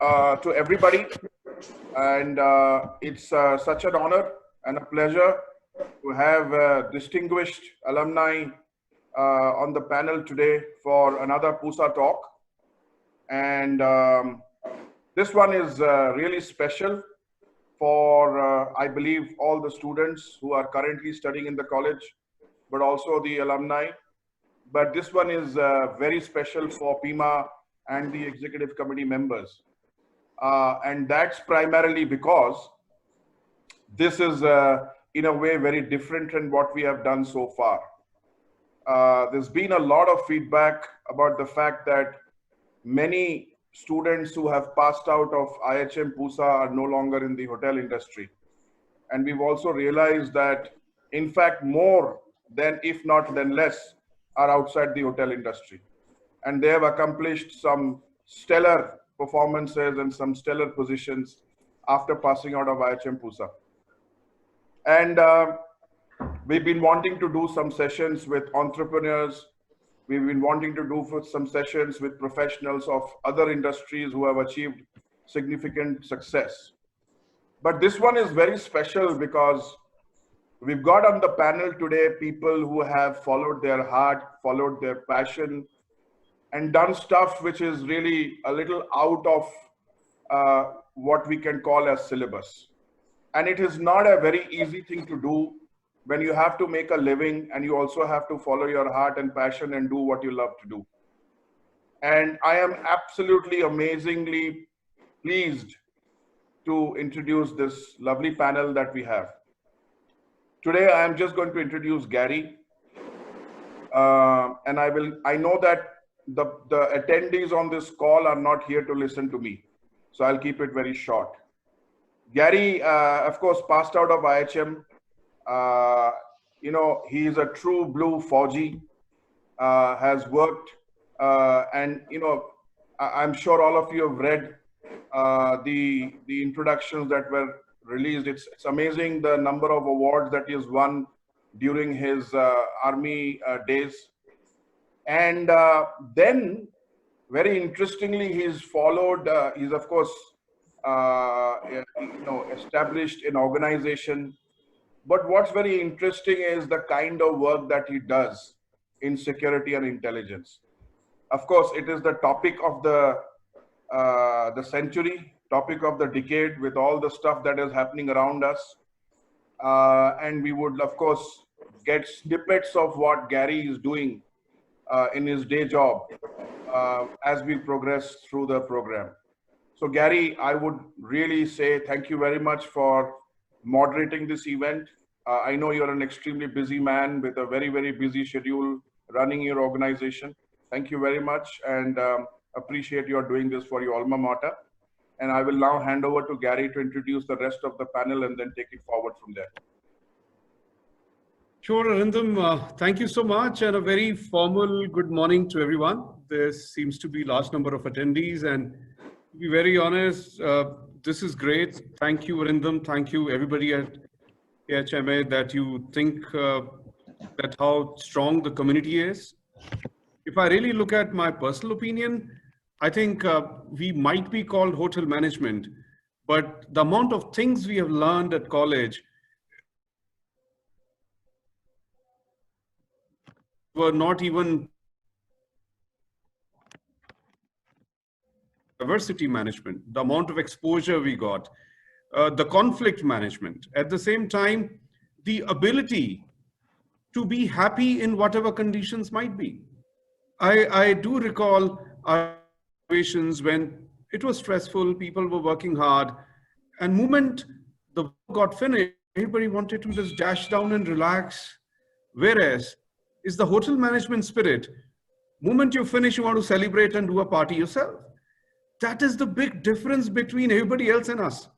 to everybody, and it's such an honor and a pleasure to have distinguished alumni on the panel today for another PUSA talk. And this one is really special for, I believe, all the students who are currently studying in the college, but also the alumni. But this one is very special for PIMA and the executive committee members. And that's primarily because this is, in a way, very different than what we have done so far. There's been a lot of feedback about the fact that many students who have passed out of IHM PUSA are no longer in the hotel industry. And we've also realized that, in fact, more than, if not then less, are outside the hotel industry. And they have accomplished some stellar performances and some stellar positions after passing out of IHM PUSA. And we've been wanting to do some sessions with entrepreneurs. We've been wanting to do some sessions with professionals of other industries who have achieved significant success. But this one is very special because we've got on the panel today people who have followed their heart, followed their passion, and done stuff which is really a little out of what we can call as syllabus. And it is not a very easy thing to do when you have to make a living and you also have to follow your heart and passion and do what you love to do. And I am absolutely amazingly pleased to introduce this lovely panel that we have. Today, I am just going to introduce Gary. And I know that the attendees on this call are not here to listen to me. So I'll keep it very short. Gary, of course, passed out of IHM. He is a true blue Fauji, has worked, and, I'm sure all of you have read the introductions that were released. It's amazing the number of awards that he has won during his army days. And then, very interestingly, he's followed, he's of course, established an organization. But what's very interesting is the kind of work that he does in security and intelligence. Of course, it is the topic of the century, topic of the decade, with all the stuff that is happening around us. And we would, of course, get snippets of what Gary is doing in his day job as we progress through the program. So Gary, I would really say thank you very much for moderating this event. I know you're an extremely busy man with a very, very busy schedule running your organization. Thank you very much, and appreciate your doing this for your alma mater. And I will now hand over to Gary to introduce the rest of the panel and then take it forward from there. Sure, Arindam. Thank you so much, and a very formal good morning to everyone. There seems to be a large number of attendees, and to be very honest, this is great. Thank you, Arindam. Thank you, everybody at AHMA, that you think that how strong the community is. If I really look at my personal opinion, I think we might be called hotel management, but the amount of things we have learned at college were not even diversity management, the amount of exposure we got, the conflict management. At the same time, the ability to be happy in whatever conditions might be. I do recall our situations when it was stressful, people were working hard, and moment the work got finished, everybody wanted to just dash down and relax. Whereas, is the hotel management spirit, moment you finish, you want to celebrate and do a party yourself. That is the big difference between everybody else and us.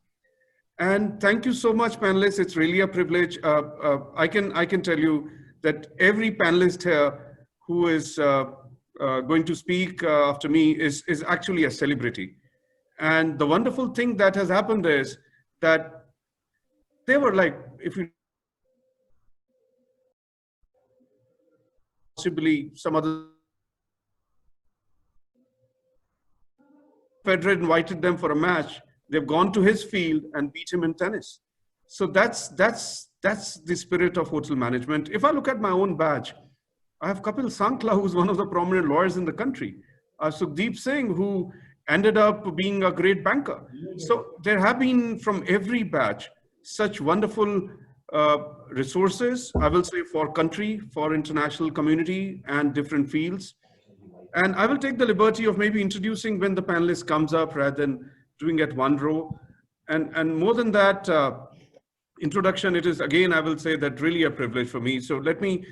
And thank you so much, panelists. It's really a privilege. I can tell you that every panelist here who is going to speak after me is actually a celebrity. And the wonderful thing that has happened is that they were like, if you possibly some other Federer invited them for a match. They've gone to his field and beat him in tennis. So that's the spirit of hotel management. If I look at my own batch, I have Kapil Sankla, who's one of the prominent lawyers in the country. Sukhdeep Singh, who ended up being a great banker. So there have been from every batch such wonderful resources, I will say, for country, for international community and different fields. And I will take the liberty of maybe introducing when the panelist comes up rather than doing at one row. And more than that introduction, it is again, I will say that really a privilege for me. So let me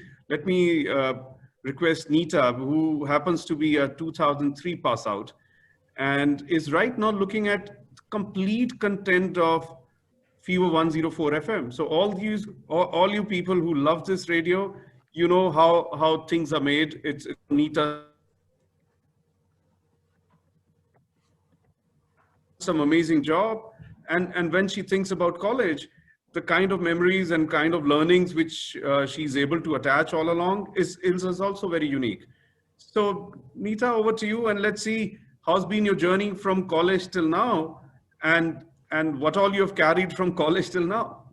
request Nita, who happens to be a 2003 pass out and is right now looking at complete content of Fever 104 FM. So all you people who love this radio, you know how things are made. It's Nita. Some amazing job. And when she thinks about college, the kind of memories and kind of learnings which she's able to attach all along is also very unique. So Nita, over to you, and let's see how's been your journey from college till now, and what all you have carried from college till now.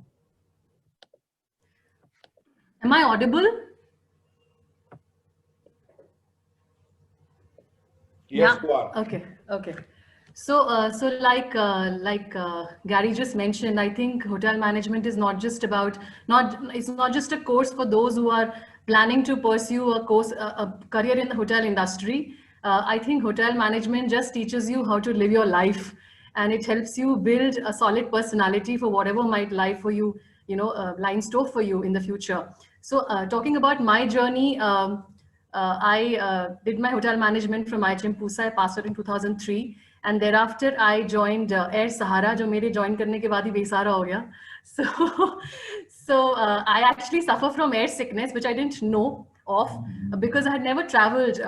Am I audible? Yes, yeah. you are. Okay. So like Gary just mentioned, I think hotel management is not just a course for those who are planning to pursue a career in the hotel industry. I think hotel management just teaches you how to live your life, and it helps you build a solid personality for whatever might lie for you, lie in store for you in the future. So talking about my journey, I did my hotel management from IHM Pusa. I passed out in 2003. And thereafter, I joined Air Sahara, जो मेरे join करने के बाद ही बेसहारा हो गया. So I actually suffer from air sickness, which I didn't know of because I had never traveled,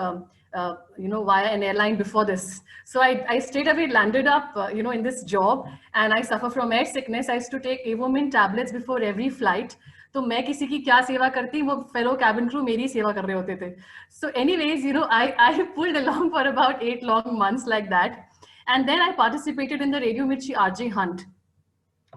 via an airline before this. So I straight away landed up, in this job, and I suffer from air sickness. I used to take Avomin tablets before every flight. तो मैं किसी की क्या सेवा करती, वो fellow cabin crew मेरी सेवा कर रहे होते थे. So anyways, I pulled along for about 8 long months like that. And then I participated in the Radio Mirchi RJ Hunt.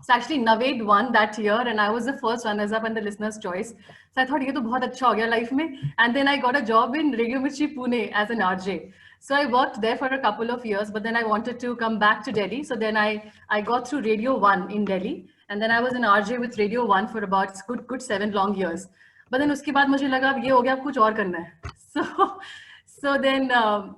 So actually Naved won that year, and I was the first runners-up and the listener's choice. So I thought, ये तो बहुत अच्छा हो गया life में. And then I got a job in Radio Mirchi Pune as an RJ. So I worked there for a couple of years, but then I wanted to come back to Delhi. So then I got through Radio 1 in Delhi. And then I was an RJ with Radio 1 for about good 7 long years. But then उसके बाद मुझे लगा अब ये हो गया, अब कुछ और करना है. So then, I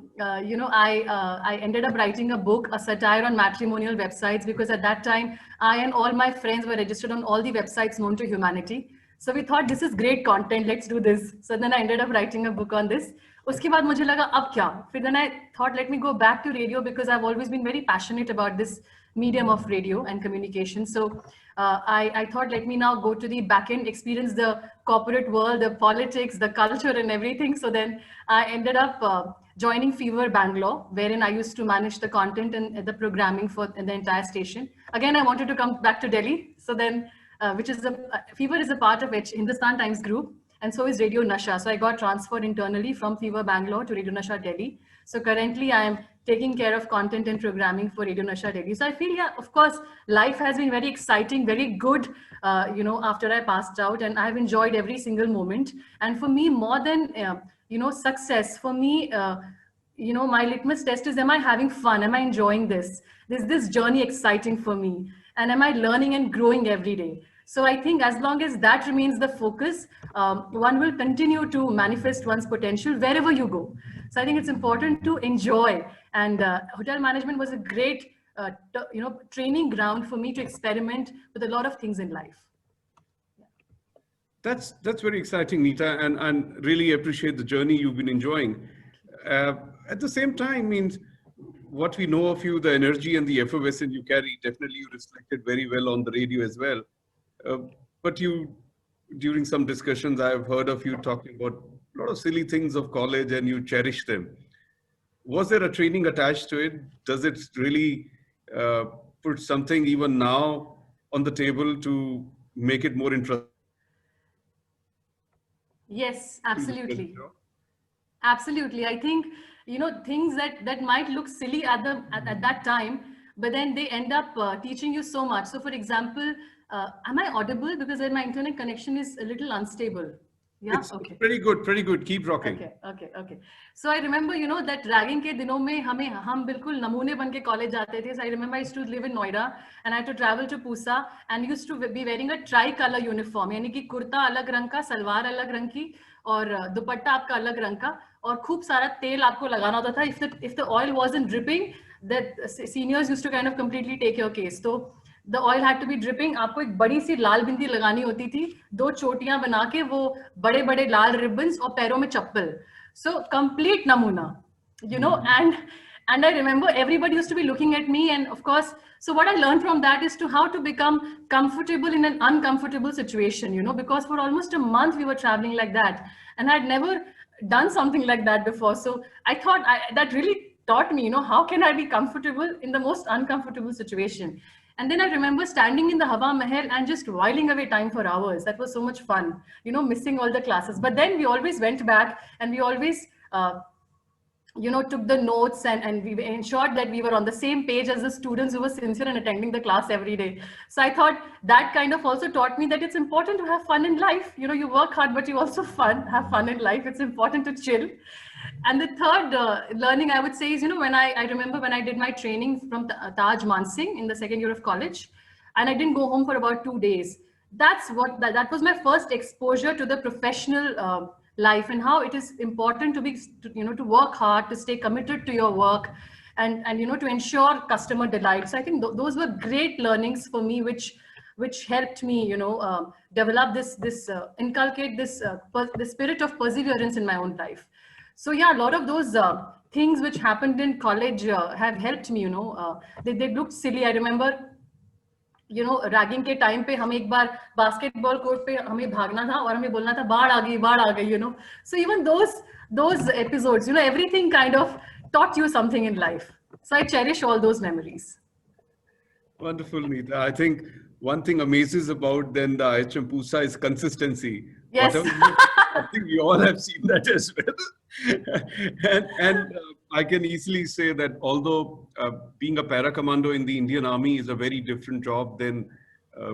ended up writing a book, a satire on matrimonial websites, because at that time, I and all my friends were registered on all the websites known to humanity. So we thought, this is great content, let's do this. So then I ended up writing a book on this. उसके बाद मुझे लगा अब क्या? फिर then I thought, let me go back to radio, because I've always been very passionate about this medium of radio and communication. So I thought, let me now go to the back end, experience the corporate world, the politics, the culture and everything. So then I ended up joining Fever Bangalore, wherein I used to manage the content and the programming for the entire station. Again, I wanted to come back to Delhi. So then, Fever is a part of Hindustan Times Group, and so is Radio Nasha. So I got transferred internally from Fever Bangalore to Radio Nasha Delhi. So currently I am taking care of content and programming for Radio Nasha Delhi. So I feel, yeah, of course, life has been very exciting, very good, after I passed out, and I've enjoyed every single moment. And for me, more than, success, for me, my litmus test is, am I having fun? Am I enjoying this? Is this journey exciting for me? And am I learning and growing every day? So I think as long as that remains the focus, one will continue to manifest one's potential wherever you go. So I think it's important to enjoy. And hotel management was a great, training ground for me to experiment with a lot of things in life. That's very exciting, Nita, and really appreciate the journey you've been enjoying. At the same time, means what we know of you, the energy and the effervescence you carry, definitely you reflected very well on the radio as well. But during some discussions, I've heard of you talking about a lot of silly things of college, and you cherish them. Was there a training attached to it? Does it really put something even now on the table to make it more interesting? Yes, absolutely. Absolutely. I think things that might look silly at that time, but then they end up teaching you so much. So for example, am I audible? Because then my internet connection is a little unstable. Yeah, It's okay. pretty good, pretty good. Keep rocking. Okay. So I remember, that ragging के दिनों में हम बिल्कुल नमूने बन के college जाते थे. So I remember I used to live in Noida and I had to travel to Pusa and used to be wearing a tri-color uniform, यानी कि कुर्ता अलग रंग का, सलवार अलग रंग की और दुपट्टा आपका अलग रंग का और खूब सारा तेल आपको लगाना होता था. If the oil wasn't dripping, the seniors used to kind of completely take your case. So the oil had to be dripping. आपको एक बड़ी सी लाल बिंदी लगानी होती थी, 2 चोटियां बना के, वो बड़े बड़े लाल ribbons और पैरों में चप्पल. So complete namuna, and I remember everybody used to be looking at me, and of course, so what I learned from that is to how to become comfortable in an uncomfortable situation, because for almost a month we were traveling like that, and I'd never done something like that before. So I thought that really taught me, how can I be comfortable in the most uncomfortable situation? And then I remember standing in the Hawa Mahal and just whiling away time for hours. That was so much fun, missing all the classes. But then we always went back and we always, took the notes and we ensured that we were on the same page as the students who were sincere and attending the class every day. So I thought that kind of also taught me that it's important to have fun in life. You work hard, but you also have fun in life. It's important to chill. And the third learning I would say is, when I remember when I did my training from Taj Mansingh in the second year of college, and I didn't go home for about 2 days. That was my first exposure to the professional life and how it is important to work hard, to stay committed to your work, and to ensure customer delight. So I think those were great learnings for me, which helped me, develop inculcate the spirit of perseverance in my own life. So yeah, a lot of those things which happened in college have helped me, they looked silly. I remember, ragging के time पे हम एक बार basketball court पे हमें भागना था और हमें बोलना था बाढ़ आ गई, So even those episodes, everything kind of taught you something in life. So I cherish all those memories. Wonderful, Neeta. I think one thing amazes about then the IHM Pusa is consistency. Yes. I think we all have seen that as well. and I can easily say that although being a para-commando in the Indian Army is a very different job than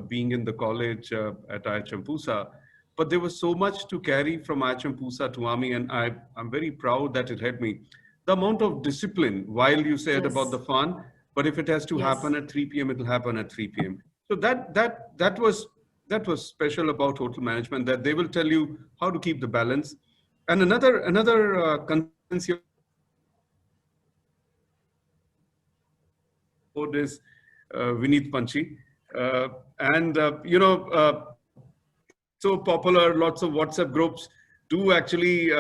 being in the college at IHM Pusa, but there was so much to carry from IHM Pusa to Army, and I'm very proud that it helped me. The amount of discipline, while you said Yes. about the fun, but if it has to Yes. happen at 3 p.m., it will happen at 3 p.m. So that was special about hotel management, that they will tell you how to keep the balance. And another consistency is Vineet Panchi, so popular. Lots of WhatsApp groups do actually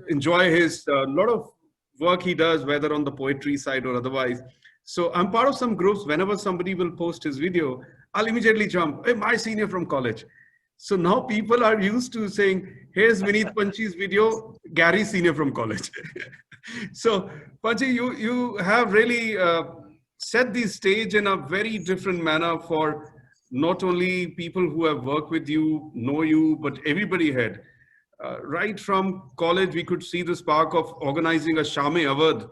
enjoy his lot of work he does, whether on the poetry side or otherwise. So I'm part of some groups. Whenever somebody will post his video, I'll immediately jump, hey, my senior from college. So now people are used to saying, here's Vineet Panchi's video, Gary senior from college. So Panchi, you have really set the stage in a very different manner for not only people who have worked with you, know you, but everybody had. Right from college, we could see the spark of organizing a Shame Awadh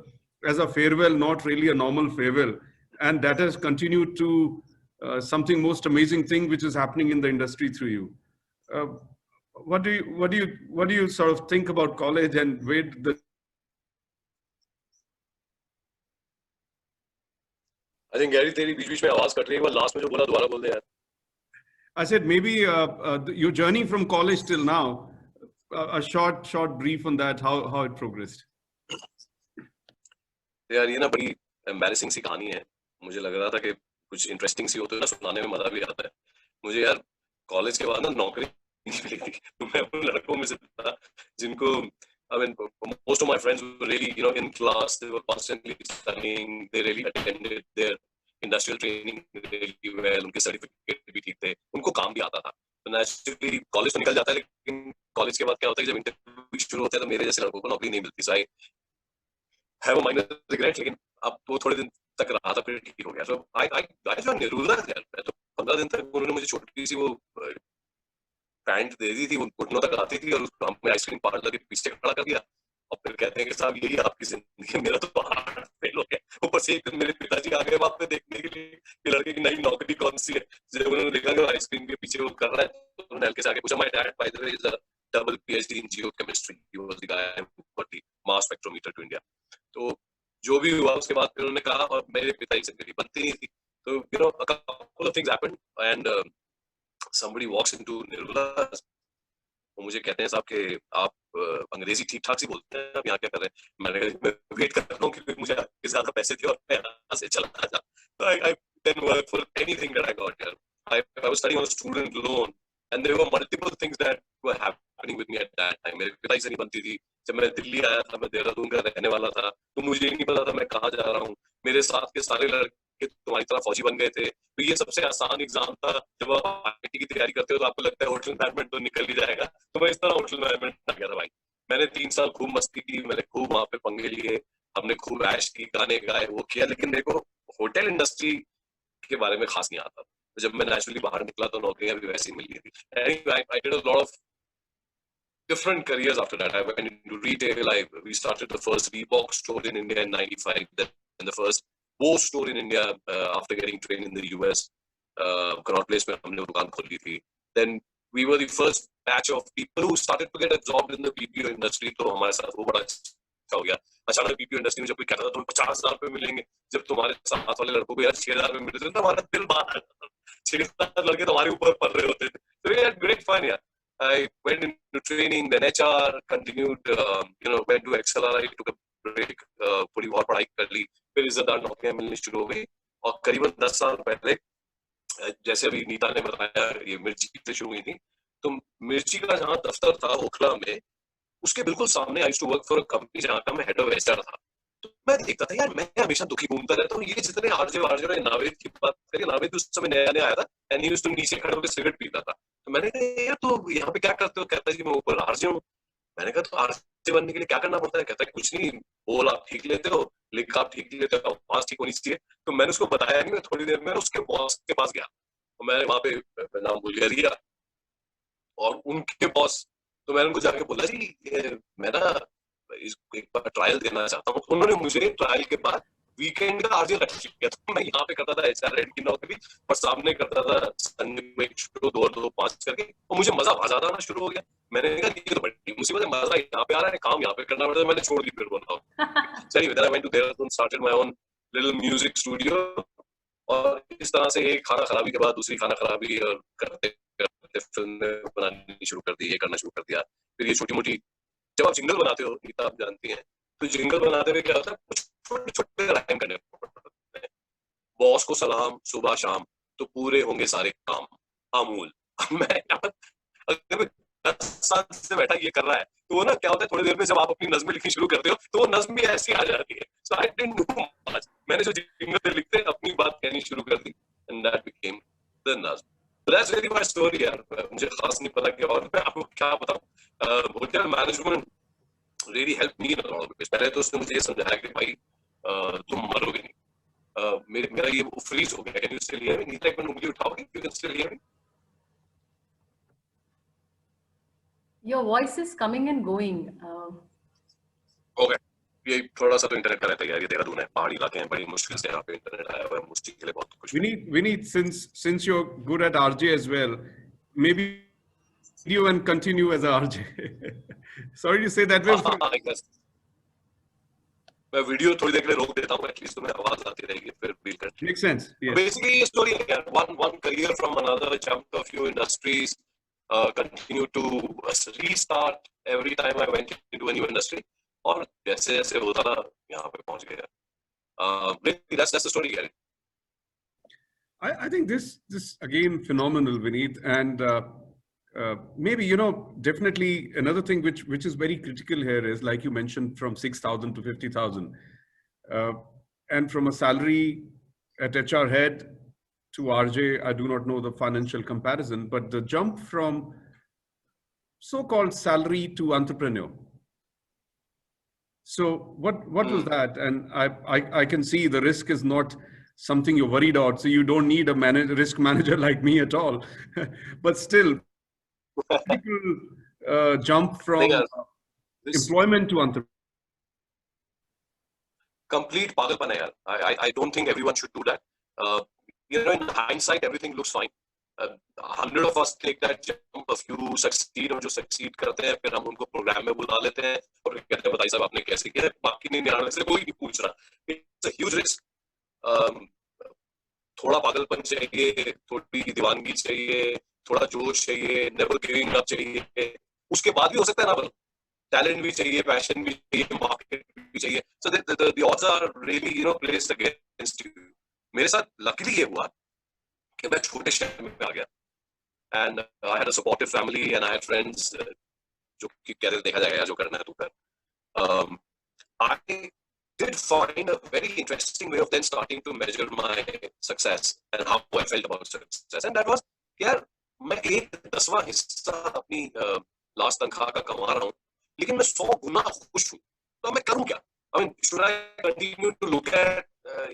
as a farewell, not really a normal farewell. And that has continued to something most amazing thing which is happening in the industry through you. What do you sort of think about college and where the... I think Gary, तेरी बीच में आवाज cut रही है, वो last में जो बोला दोबारा बोल दे यार. I said maybe your journey from college till now, a short brief on that, how it progressed. यार ये ना बड़ी embarrassing सी कहानी है. मुझे लग रहा था कि कुछ interesting सी हो तो ना सुनाने में मजा भी आता है. मुझे यार कॉलेज के बाद ना नौकरी नहीं मिली थी. तो मैं उन लड़कों में से था जिनको, I mean, most of my friends were really, in class. They were constantly studying. They really attended their industrial training really well. उनके certificate भी ठीक थे. उनको काम भी आता था. तो naturally college तो निकल जाता है, लेकिन college के बाद क्या होता है कि जब interview शुरू होता है तो मेरे जैसे लड़कों को नौकरी नहीं मिलती. So I have a minor regret, लेकिन अब वो थोड़े दिन तक रहा था, फिर ठीक हो गया. So I joined Neruda यार. तो 15 दिन तक उन्होंने मुझे छोटी सी वो पैंट दे दी थी, वो घुटनों तक आती थी, और उसको हमें आइसक्रीम पार्लर के पीछे खड़ा कर दिया और फिर कहते हैं कि साहब यही आपकी जिंदगी है, मेरा तो हार्ट फेल हो गया। ऊपर से एक दिन मेरे पिताजी आ गए वहां पे देखने के लिए कि लड़के की नई नौकरी कौन सी है। जब उन्होंने देखा कि आइसक्रीम के पीछे वो कर रहा है, तो उन्होंने हल्के से आगे पूछा, my dad by the way is a double PhD in geochemistry. He was the guy who got the mass spectrometer to India. तो जो भी हुआ उसके बाद फिर उन्होंने कहा, और मेरे पिताजी से मेरी बनती नहीं थी, तो you know a couple of things happened and somebody walks into Nirmala's. वो मुझे कहते हैं साहब कि आप अंग्रेजी ठीक ठाक सी बोलते हैं, आप यहाँ क्या कर रहे हैं? मैंने कहा मैं वेट कर रहा हूँ क्योंकि मुझे आपके ज्यादा पैसे थे और मैं यहाँ से चला जा। तो I then work for anything that I got here. I was studying on a student loan and there were multiple things that were happening with me at that time. मेरे पिताजी से नहीं बनती थी। जब मैं दिल्ली आया था, मैं देहरादून का रहने वाला था, तो मुझे नहीं पता था मैं कहाँ जा रहा हूँ। मेरे साथ के सारे लड़के तुम्हारी तरह फौजी बन गए थे, तो ये सबसे आसान एग्जाम था। जब आप आईटी की तैयारी करते हो तो आपको लगता है होटल मैनेजमेंट तो निकल ही जाएगा, तो मैं इस तरह होटल मैनेजमेंट आ गया था भाई। मैंने 3 साल खूब मस्ती की, मैंने खूब वहां पे पंगे लिए, हमने खूब ऐश की, गाने गाए, वो किया, लेकिन मेरे को होटल इंडस्ट्री के बारे में खास नहीं आता। तो जब मैं नेचुरली बाहर निकला तो नौकरियां भी वैसी मिल गई थी। Anyway, I did a lot of different careers after that. I went into retail. We started the first Reebok store in India in '95. Then the first Bose store in India after getting trained in the US. Connaught Place में हमने दुकान खोली थी. Then we were the first batch of people who started to get a job in the BPO industry. तो हमारे साथ वो बड़ा अच्छा हो गया। अचानक BPO इंडस्ट्री में जब कोई कहता था तुम्हें 50,000 रुपए मिलेंगे, जब तुम्हारे साथ वाले लड़कों को यार 6,000 रुपए मिलते थे, तो हमारा दिल बाहर आता था। 6,000 लड़के तुम्हारे ऊपर पड़ रहे होते थे। So we had great fun, yeah. I went into training, then HR, continued, went to XLR, I took a break, थोड़ी बहुत पढ़ाई कर ली, फिर इज्जतदार नौकरियां मिलनी शुरू हो गई। और करीबन 10 साल पहले, जैसे अभी नीता ने बताया, ये मिर्ची से शुरू हुई थी। तो मिर्ची का जहाँ दफ्तर था ओखला में, उसके बिल्कुल सामने I used to work for a company जहाँ का मैं हेड ऑफ एचआर था। तो मैं देखता था यार, मैं हमेशा दुखी घूमता रहता हूँ। ये जितने आरजे नावेद की बात करिए, नावेद उस समय नया आया था एंड यूज्ड टू नीचे खड़े होकर सिगरेट पीता था। तो मैंने कहा यार तो यहाँ पे क्या करते हो? कहता है कि मैं ऊपर आरजे हूँ। मैंने कहा तो आरजे बनने के लिए क्या करना पड़ता है? कहता है कुछ नहीं, बोल आप ठीक लेते हो, लिख आप ठीक लेते हो, आवाज ठीक होनी चाहिए। तो मैंने उसको बताया नहीं। मैं थोड़ी देर में उसके बॉस के पास गया, तो मैं वहां पे नाम भूल गया रिया, और उनके बॉस, तो मैंने उनको जाके बोला जी मैं ना एक बार ट्रायल देना चाहता हूँ। उन्होंने मुझे ट्रायल के बाद वीकेंड का आरजे रख दिया। तो मैं यहाँ पे करता था एचआर हेड की नौकरी और सामने करता था संडे में शो 2-5 करके, और मुझे मजा आ जाता आना शुरू हो गया। मैंने कहा ये तो बड़ी मुसीबत है, मजा यहाँ पे आ रहा है, काम यहाँ पे करना पड़ता है। मैंने छोड़ दी फिर बोला चलिए। then I went to Dehradun, started my own little music studio, और इस तरह से एक खाना खराबी के बाद दूसरी खाना खराबी, और करते करते फिल्म बनानी शुरू कर दी, ये करना शुरू कर दिया। फिर ये छोटी मोटी, जब आप जिंगल बनाते हो, नीता आप जानती हैं, तो जिंगल बनाते हुए क्या होता है, कुछ छोटे छोटे राइम करने पड़ते हैं। बॉस को सलाम सुबह शाम, तो पूरे होंगे सारे काम अमूल। मैं अगर 10 साल से बैठा ये कर रहा है, तो वो ना क्या होता है, थोड़ी देर में जब आप अपनी नज़्में लिखनी शुरू करते हो, तो वो नज़्म भी ऐसी आ जाती है। So I didn't do much. मैंने जो जिंगल लिखते अपनी बात कहनी शुरू कर दी, and that became the नज़्म। So that's really my story यार। मुझे खास नहीं पता कि और मैं आपको क्या बताऊं। Hotel management really helped me in a lot of ways. पहले तो उसने मुझे ये समझाया कि भाई तुम मरोगे नहीं। मेरा ये फ्रीज हो गया। Can you still hear me? Nita एक मिनट उंगली उठाओगे? You can still hear me? Your voice is coming and going. Okay. ये थोड़ा सा तो इंटरनेट का रहता है यार। ये देहरादून है, पहाड़ी इलाके हैं, बड़ी मुश्किल से यहाँ पे इंटरनेट आया हुआ है। मुश्किल के लिए बहुत कुछ। Vineet, since you're good at RJ as well, maybe you and continue as a RJ. Sorry to say that way. मैं वीडियो थोड़ी देर के लिए रोक देता हूँ, एटलीस्ट तुम्हें आवाज आती रहेगी, फिर फील करते। Makes sense. Yes. Basically, ये story है यार। One career from another, jumped a few industries, continue to restart every time I went into a new industry, और जैसे जैसे होता था यहाँ पे पहुँच गया। That's the story, Gary. I think this again phenomenal, Vineet, and maybe definitely another thing which is very critical here is, like you mentioned, from 6,000 to 50,000, and from a salary at HR head to RJ, I do not know the financial comparison, but the jump from so-called salary to entrepreneur. So what was that? And I can see the risk is not something you're worried about, so you don't need a risk manager like me at all. But still, people jump from employment to entrepreneur. complete pagalpan hai yaar. I don't think everyone should do that. You know, in hindsight, everything looks fine. 100 of us take that jump, a few succeed, और जो succeed करते हैं फिर हम उनको programme में बुला लेते हैं और कहते हैं बताइए साहब आपने कैसे किया, बाकी 99 से कोई नहीं पूछ रहा. It's a huge risk. थोड़ा पागलपन चाहिए, थोड़ी दीवानगी चाहिए, थोड़ा जोश चाहिए, never giving up चाहिए. उसके बाद भी हो सकता है ना बनो. Talent भी चाहिए, passion भी चाहिए, market भी चाहिए. So the odds are really, you know, placed against you. मेरे साथ luckily ये हुआ कि मैं छोटे शहर में आ गया. And I had a supportive family and I had friends जो कि कहते देखा जाएगा जो करना है तू कर. I did find a very interesting way of then starting to measure my success and how I felt about success. And that was यार मैं 1/10वां हिस्सा अपनी लास्ट तनख्वाह का कमा रहा हूँ, लेकिन मैं 100 गुना खुश हूँ. तो मैं करूँ क्या? I mean, should I continue to look at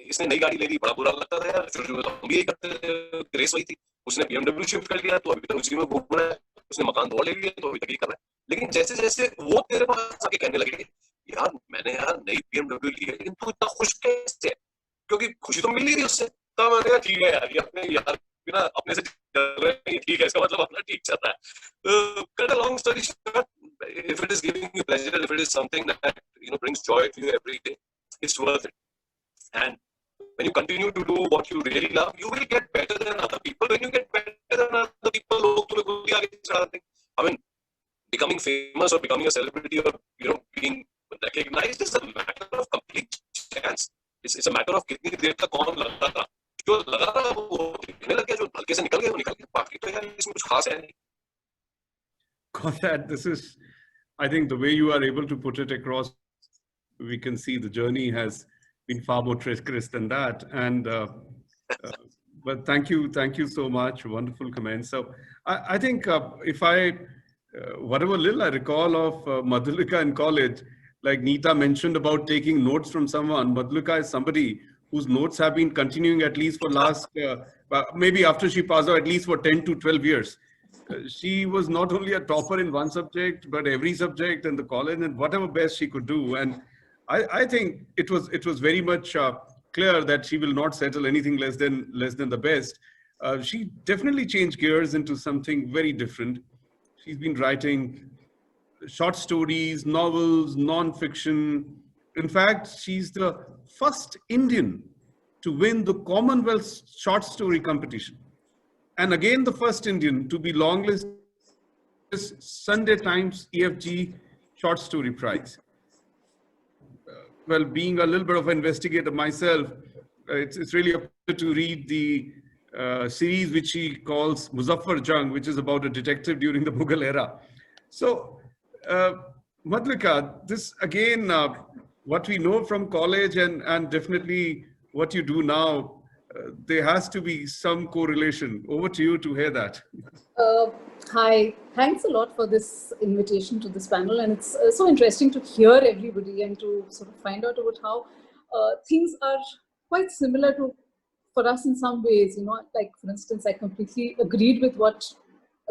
इसने नई गाड़ी ले ली, बड़ा बुरा लगता था यार. शुरू में तो हम भी यही करते थे, रेस वही थी. उसने BMW शिफ्ट कर लिया तो अभी तक उसी में घूम रहा है. उसने मकान दो ले लिया तो अभी तक ये कर रहा है. लेकिन जैसे जैसे वो तेरे पास आके कहने लगे यार मैंने यार नई BMW ली है लेकिन तू इतना खुश कैसे है, क्योंकि खुशी तो मिल नहीं रही उससे. तो मैंने कहा ठीक है यार, ये अपने यार बिना अपने से चल रहे हैं, ठीक है, इसका मतलब अपना ठीक चल रहा है. Cut a long story short, if it is giving you pleasure, if it is something that you know brings joy to you every day, it's worth it. And when you continue to do what you really love, you will get better than other people. When you get better than other people, लोग तुम्हें खुद ही आगे चढ़ाते हैं. I mean, becoming famous or becoming a celebrity or you know being recognized is a matter of complete chance. It's a matter of कितनी देर तक कौन लगा था. जो लगा था वो दिखने लग गया, जो हल्के से निकल गया वो निकल गया. बाकी तो यार इसमें कुछ खास है नहीं. Got that. This is, I think, the way you are able to put it across, we can see the journey has been far more treacherous than that. And but thank you so much. Wonderful comments. So I think if whatever little I recall of Madhulika in college, like Neeta mentioned about taking notes from someone, Madhulika is somebody whose notes have been continuing at least for last, maybe after she passed out, at least for 10 to 12 years. She was not only a topper in one subject, but every subject in the college and whatever best she could do. And I think it was very much clear that she will not settle anything less than the best. She definitely changed gears into something very different. She's been writing short stories, novels, non-fiction. In fact, she's the first Indian to win the Commonwealth short story competition. And again, the first Indian to be longlisted Sunday Times EFG Short Story Prize. Well, being a little bit of an investigator myself, it's really a pleasure to read the series which she calls Muzaffar Jung, which is about a detective during the Mughal era. So, Madhulika, this again, what we know from college and definitely what you do now, there has to be some correlation. Over to you to hear that. Hi, thanks a lot for this invitation to this panel, and it's so interesting to hear everybody and to sort of find out about how things are quite similar for us in some ways. You know, like for instance, I completely agreed with what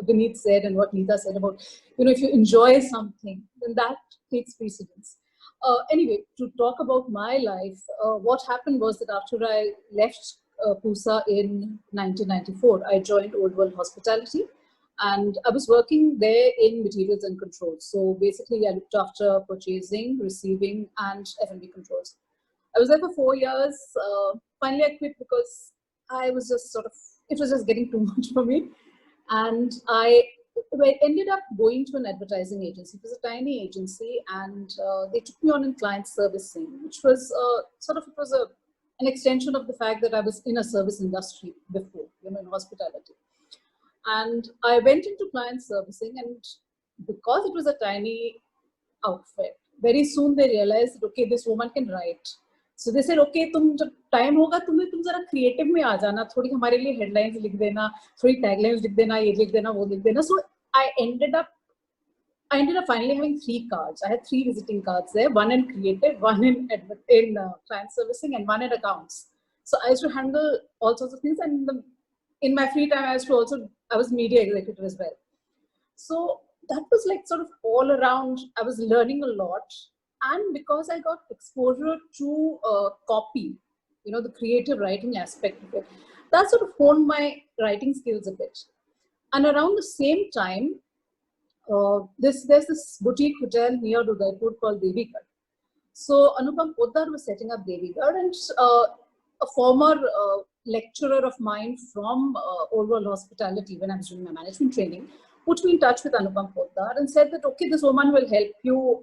Vineet said and what Neeta said about, you know, if you enjoy something, then that takes precedence. Anyway, to talk about my life, what happened was that after I left PUSA in 1994, I joined Old World Hospitality, and I was working there in materials and controls. So basically I looked after purchasing, receiving, and F&B controls. I was there for 4 years. Finally I quit because I was just it was just getting too much for me. And I ended up going to an advertising agency. It was a tiny agency, and they took me on in client servicing, which was an extension of the fact that I was in a service industry before, you know, in hospitality. And I went into client servicing, and because it was a tiny outfit, very soon they realized that, okay, this woman can write. So they said, okay, तुम जब time होगा तुम जरा creative में आ जाना, थोड़ी हमारे लिए headlines लिख देना, थोड़ी taglines लिख देना, ये लिख देना, वो लिख देना. So I ended up finally having 3 cards. I had 3 visiting cards there, one in creative, one in client servicing, and one in accounts. So I used to handle all sorts of things, and in my free time I was media executive as well. So that was like sort of all around. I was learning a lot, and because I got exposure to copy, you know, the creative writing aspect of it, that sort of honed my writing skills a bit. And around the same time, there's this boutique hotel near Udaipur called Devigarh. So Anupam Poddar was setting up Devigarh, and a former lecturer of mine from Old Hospitality, when I was doing my management training, put me in touch with Anupam Poddar and said that, okay, this woman will help you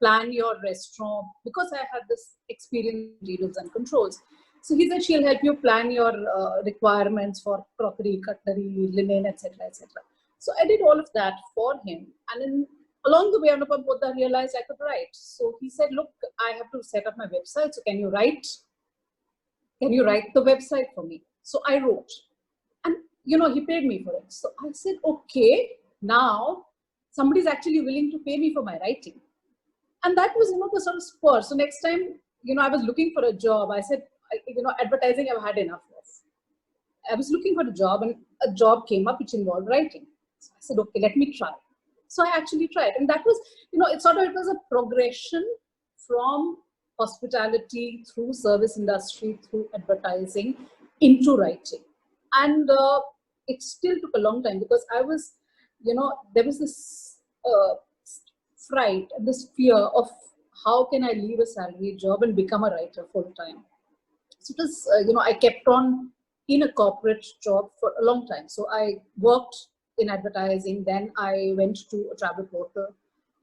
plan your restaurant, because I had this experience in deals and controls. So he said she'll help you plan your requirements for crockery, cutlery, linen, etc., etc. So I did all of that for him, and then along the way, Anupam Poddar realized I could write. So he said, look, I have to set up my website. So can you write the website for me? So I wrote, and you know, he paid me for it. So I said, okay, now somebody's actually willing to pay me for my writing. And that was, you know, the sort of spur. So next time, you know, I was looking for a job. I said, you know, advertising I've had enough of. I was looking for a job, and a job came up which involved writing. So I said, okay, let me try. So I actually tried. And that was, you know, it was a progression from hospitality through service industry, through advertising into writing. And it still took a long time, because I was, you know, there was this fright and this fear of how can I leave a salary job and become a writer full time. So it was, you know, I kept on in a corporate job for a long time. So I worked in advertising, then I went to a travel portal.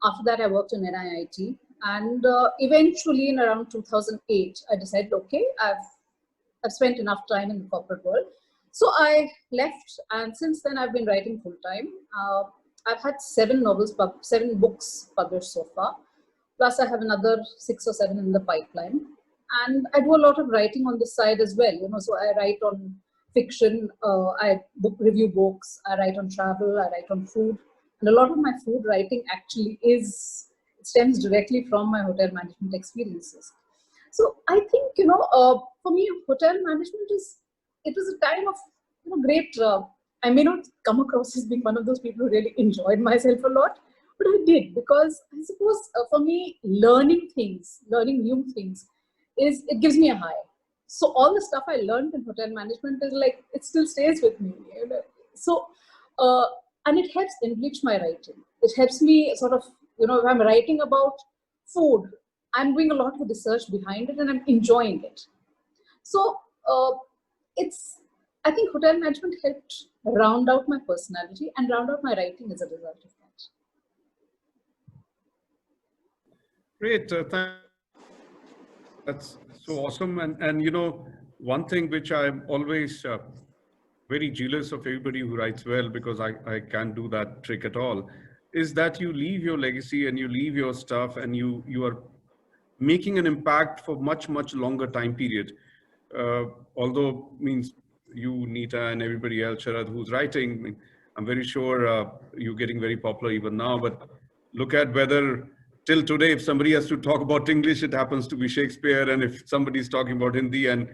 After that, I worked in NIIT. And eventually in around 2008, I decided, okay, I've spent enough time in the corporate world. So I left, and since then I've been writing full time. I've had 7 books published so far. Plus I have another 6 or 7 in the pipeline. And I do a lot of writing on the side as well. You know, so I write on fiction, I review books, I write on travel, I write on food. And a lot of my food writing actually stems directly from my hotel management experiences. So I think, you know, for me, hotel management it was a time of, you know, great, I may not come across as being one of those people who really enjoyed myself a lot, but I did, because I suppose for me, learning new things, it gives me a high. So all the stuff I learned in hotel management is like, it still stays with me. You know? So, and it helps enrich my writing. It helps me sort of, you know, if I'm writing about food, I'm doing a lot of research behind it and I'm enjoying it. So I think hotel management helped round out my personality and round out my writing as a result of that. Great. That's so awesome. And you know, one thing which I'm always very jealous of everybody who writes well, because I can't do that trick at all, is that you leave your legacy and you leave your stuff, and you are making an impact for much longer time period. Although means you, Nita, and everybody else, Sharad, who's writing, I'm very sure you're getting very popular even now. But look at whether till today, if somebody has to talk about English, it happens to be Shakespeare, and if somebody's talking about Hindi, and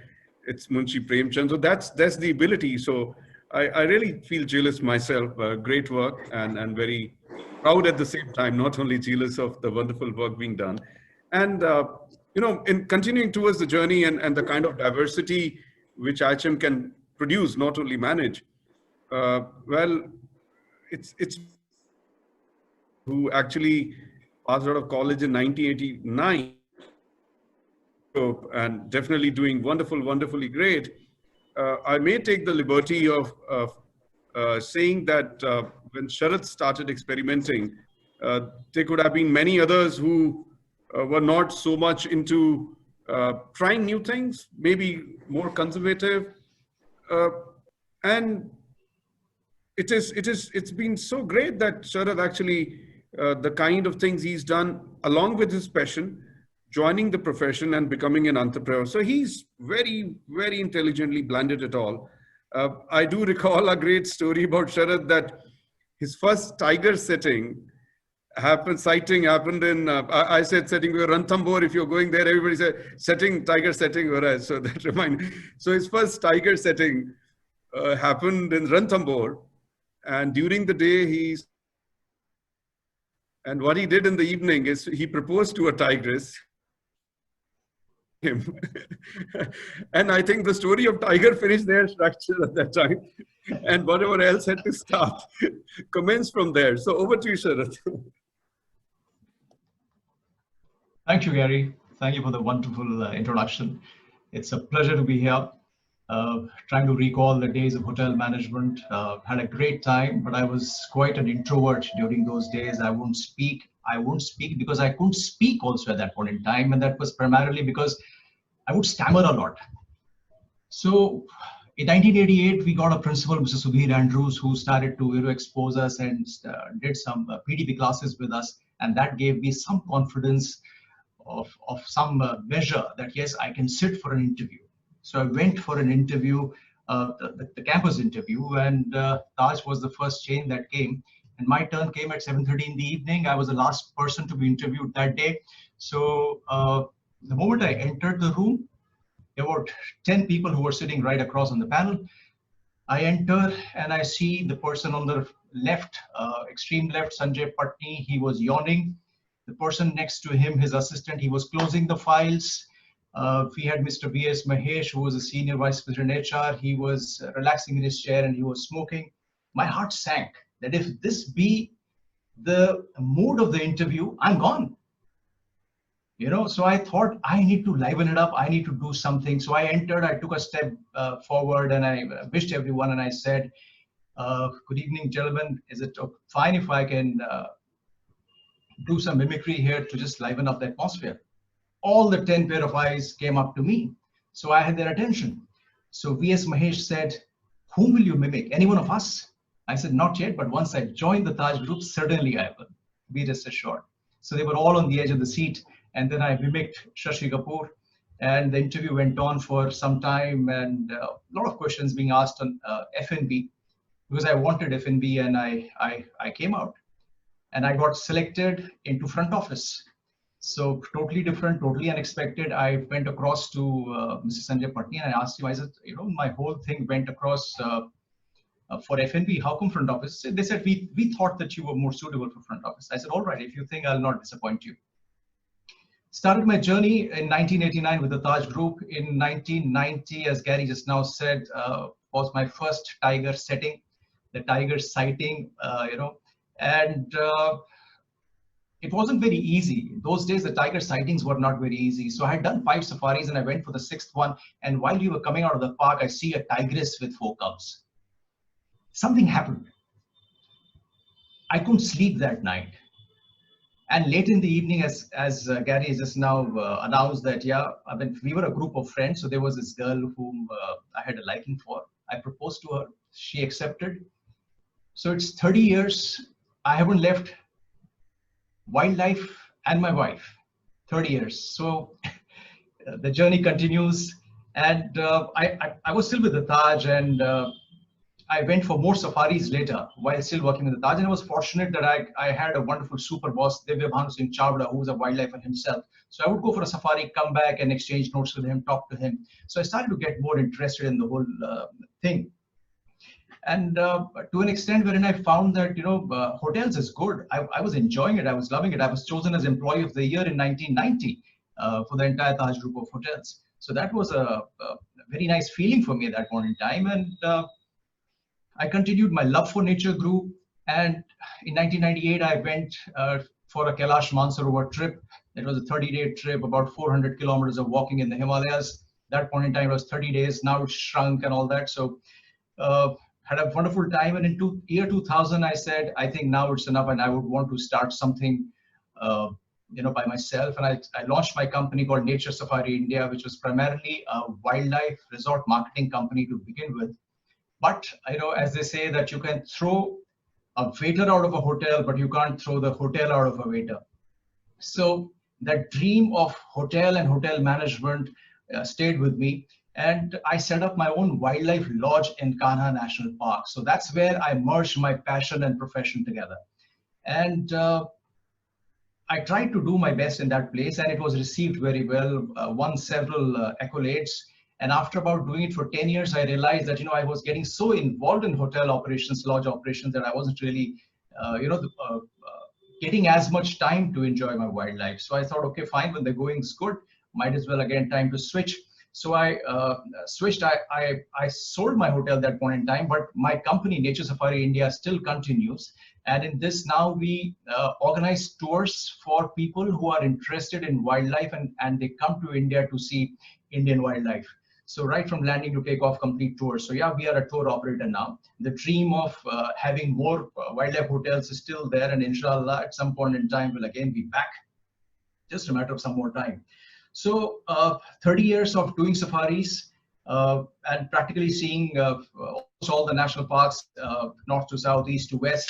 it's Munshi Premchand. So that's the ability. So I really feel jealous myself. Great work, and very proud at the same time, not only jealous of the wonderful work being done. And, you know, in continuing towards the journey and the kind of diversity which IHM can produce, not only manage, well, it's who actually passed out of college in 1989 and definitely doing wonderfully great. I may take the liberty of saying that when Sharad started experimenting, there could have been many others who were not so much into trying new things, maybe more conservative. And it's been so great that Sharad actually, the kind of things he's done along with his passion, joining the profession and becoming an entrepreneur. So he's very intelligently blended it all. I do recall a great story about Sharad, that his first tiger sighting happened in, I said setting Ranthambore. If you're going there, everybody said tiger setting. So that reminds me. So his first tiger setting happened in Ranthambore. And during the day, And what he did in the evening is he proposed to a tigress. Him. And I think the story of tiger finished their structure at that time. And whatever else had to start commenced from there. So over to you, Sharath. Thank you, Gary. Thank you for the wonderful introduction. It's a pleasure to be here. Trying to recall the days of hotel management. Had a great time, but I was quite an introvert during those days. I won't speak because I couldn't speak also at that point in time. And that was primarily because I would stammer a lot. So in 1988, we got a principal, Mr. Sudhir Andrews, who started to expose us and did some PDP classes with us. And that gave me some confidence of some measure that, yes, I can sit for an interview. So I went for an interview, the campus interview, and Taj was the first chain that came. And my turn came at 7:30 in the evening. I was the last person to be interviewed that day. So the moment I entered the room, there were 10 people who were sitting right across on the panel. I enter and I see the person on the left, extreme left, Sanjay Patni. He was yawning. The person next to him, his assistant, he was closing the files. We had Mr. V.S. Mahesh, who was a senior vice president HR. He was relaxing in his chair and he was smoking. My heart sank that if this be the mood of the interview, I'm gone. So I thought I need to liven it up. I need to do something. So I entered, I took a step forward and I wished everyone and I said, good evening, gentlemen. Is it fine if I can do some mimicry here to just liven up the atmosphere? All the 10 pair of eyes came up to me. So I had their attention. So V.S. Mahesh said, whom will you mimic? Any one of us? I said, not yet, but once I joined the Taj Group, certainly I will. Be rest assured. So they were all on the edge of the seat. And then I mimicked Shashi Kapoor. And the interview went on for some time and a lot of questions being asked on F&B because I wanted F&B and I came out. And I got selected into front office. So totally different, totally unexpected. I went across to Mr. Sanjay Patni and I asked him, I said, my whole thing went across for F&B. How come front office? They said, we thought that you were more suitable for front office. I said, all right, if you think, I'll not disappoint you. Started my journey in 1989 with the Taj Group. In 1990, as Gary just now said, was my first tiger setting, the tiger sighting, and it wasn't very easy. Those days, the tiger sightings were not very easy. So I had done 5 safaris and I went for the 6th one. And while we were coming out of the park, I see a tigress with 4 cubs. Something happened. I couldn't sleep that night. And late in the evening, as Gary just now announced that, we were a group of friends. So there was this girl whom I had a liking for. I proposed to her. She accepted. So it's 30 years. I haven't left wildlife and my wife. 30 years. So the journey continues. And I was still with the Taj and I went for more safaris later while still working with the Taj. And I was fortunate that I had a wonderful super boss, Divya Bhanu Singh Chawda, who was a wildlifer himself. So I would go for a safari, come back and exchange notes with him, talk to him. So I started to get more interested in the whole thing. And to an extent wherein I found that, hotels is good. I was enjoying it. I was loving it. I was chosen as Employee of the Year in 1990 for the entire Taj Group of hotels. So that was a very nice feeling for me at that point in time. And I continued. My love for nature grew. And in 1998, I went for a Kailash Mansarovar trip. It was a 30-day trip, about 400 kilometers of walking in the Himalayas. That point in time, it was 30 days. Now it's shrunk and all that. So had a wonderful time. And in year 2000, I said, I think now it's enough and I would want to start something by myself. And I launched my company called Nature Safari India, which was primarily a wildlife resort marketing company to begin with. But, as they say that you can throw a waiter out of a hotel, but you can't throw the hotel out of a waiter. So that dream of hotel and hotel management stayed with me. And I set up my own wildlife lodge in Kanha National Park. So that's where I merged my passion and profession together. And I tried to do my best in that place and it was received very well, won several accolades. And after about doing it for 10 years, I realized that, I was getting so involved in hotel operations, lodge operations, that I wasn't really, getting as much time to enjoy my wildlife. So I thought, okay, fine, when the going's good, might as well again time to switch. So I switched. I sold my hotel at that point in time, but my company, Nature Safari India, still continues. And in this now we organize tours for people who are interested in wildlife, and they come to India to see Indian wildlife. So right from landing to take off, complete tours. So yeah, we are a tour operator now. The dream of having more wildlife hotels is still there, and inshallah at some point in time will again be back. Just a matter of some more time. So 30 years of doing safaris and practically seeing almost all the national parks, north to south, east to west.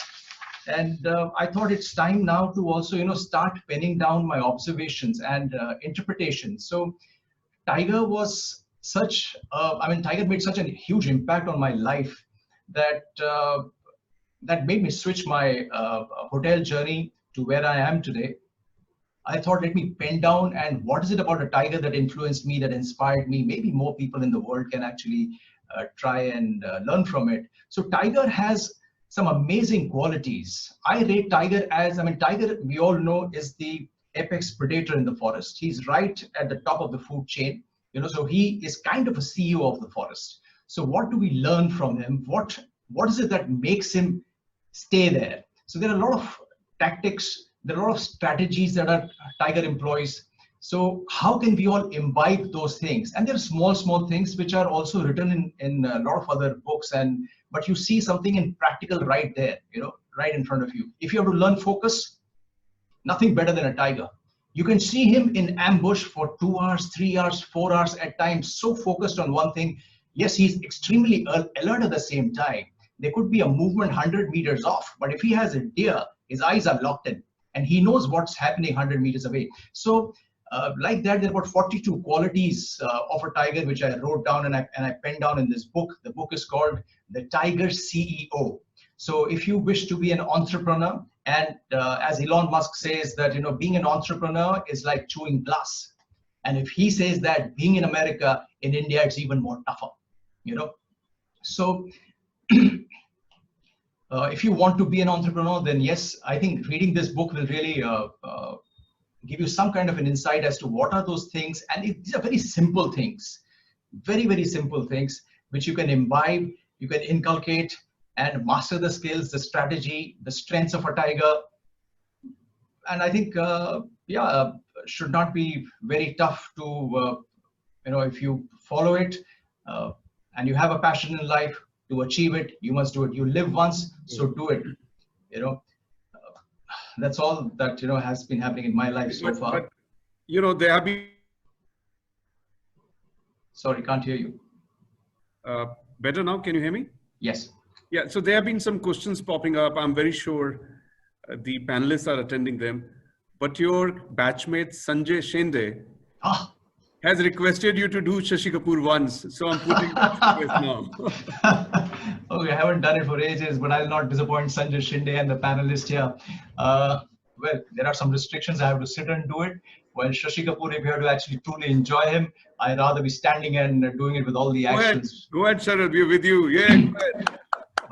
And I thought it's time now to also, start penning down my observations and interpretations. So Tiger was Tiger made such a huge impact on my life that that made me switch my hotel journey to where I am today. I thought, let me pen down, and what is it about a tiger that influenced me, that inspired me? Maybe more people in the world can actually try and learn from it. So Tiger has some amazing qualities. I rate Tiger as, Tiger, we all know, is the apex predator in the forest. He's right at the top of the food chain. So he is kind of a CEO of the forest. So what do we learn from him? What is it that makes him stay there? So there are a lot of tactics, there are a lot of strategies that Tiger employs. So how can we all imbibe those things? And there are small things which are also written in a lot of other books, but you see something in practical right there, right in front of you. If you have to learn focus, nothing better than a tiger. You can see him in ambush for 2 hours, 3 hours, 4 hours at times, so focused on one thing. Yes, he's extremely alert at the same time. There could be a movement 100 meters off, but if he has a deer, his eyes are locked in and he knows what's happening 100 meters away. So like that, there are about 42 qualities of a tiger, which I wrote down and I penned down in this book. The book is called The Tiger CEO. So if you wish to be an entrepreneur, and as Elon Musk says that, being an entrepreneur is like chewing glass. And if he says that being in America, in India, it's even more tougher, So if you want to be an entrepreneur, then yes, I think reading this book will really give you some kind of an insight as to what are those things. And these are very simple things, very, very simple things, which you can imbibe, you can inculcate and master the skills, the strategy, the strengths of a tiger. And I think, should not be very tough to, if you follow it and you have a passion in life, to achieve it, you must do it. You live once, so do it. That's all that has been happening in my life so far. But, there have been. Sorry, can't hear you. Better now? Can you hear me? Yes. Yeah. So there have been some questions popping up. I'm very sure the panelists are attending them. But your batchmate Sanjay Shende has requested you to do Shashi Kapoor once. So I'm putting that request now. Okay, I haven't done it for ages, but I'll not disappoint Sanjay Shinde and the panelists here. Well, there are some restrictions. I have to sit and do it. While Shashi Kapoor, if you have to actually truly enjoy him, I'd rather be standing and doing it with all the actions. Go ahead, Sharad. We're with you. Yeah. Go ahead.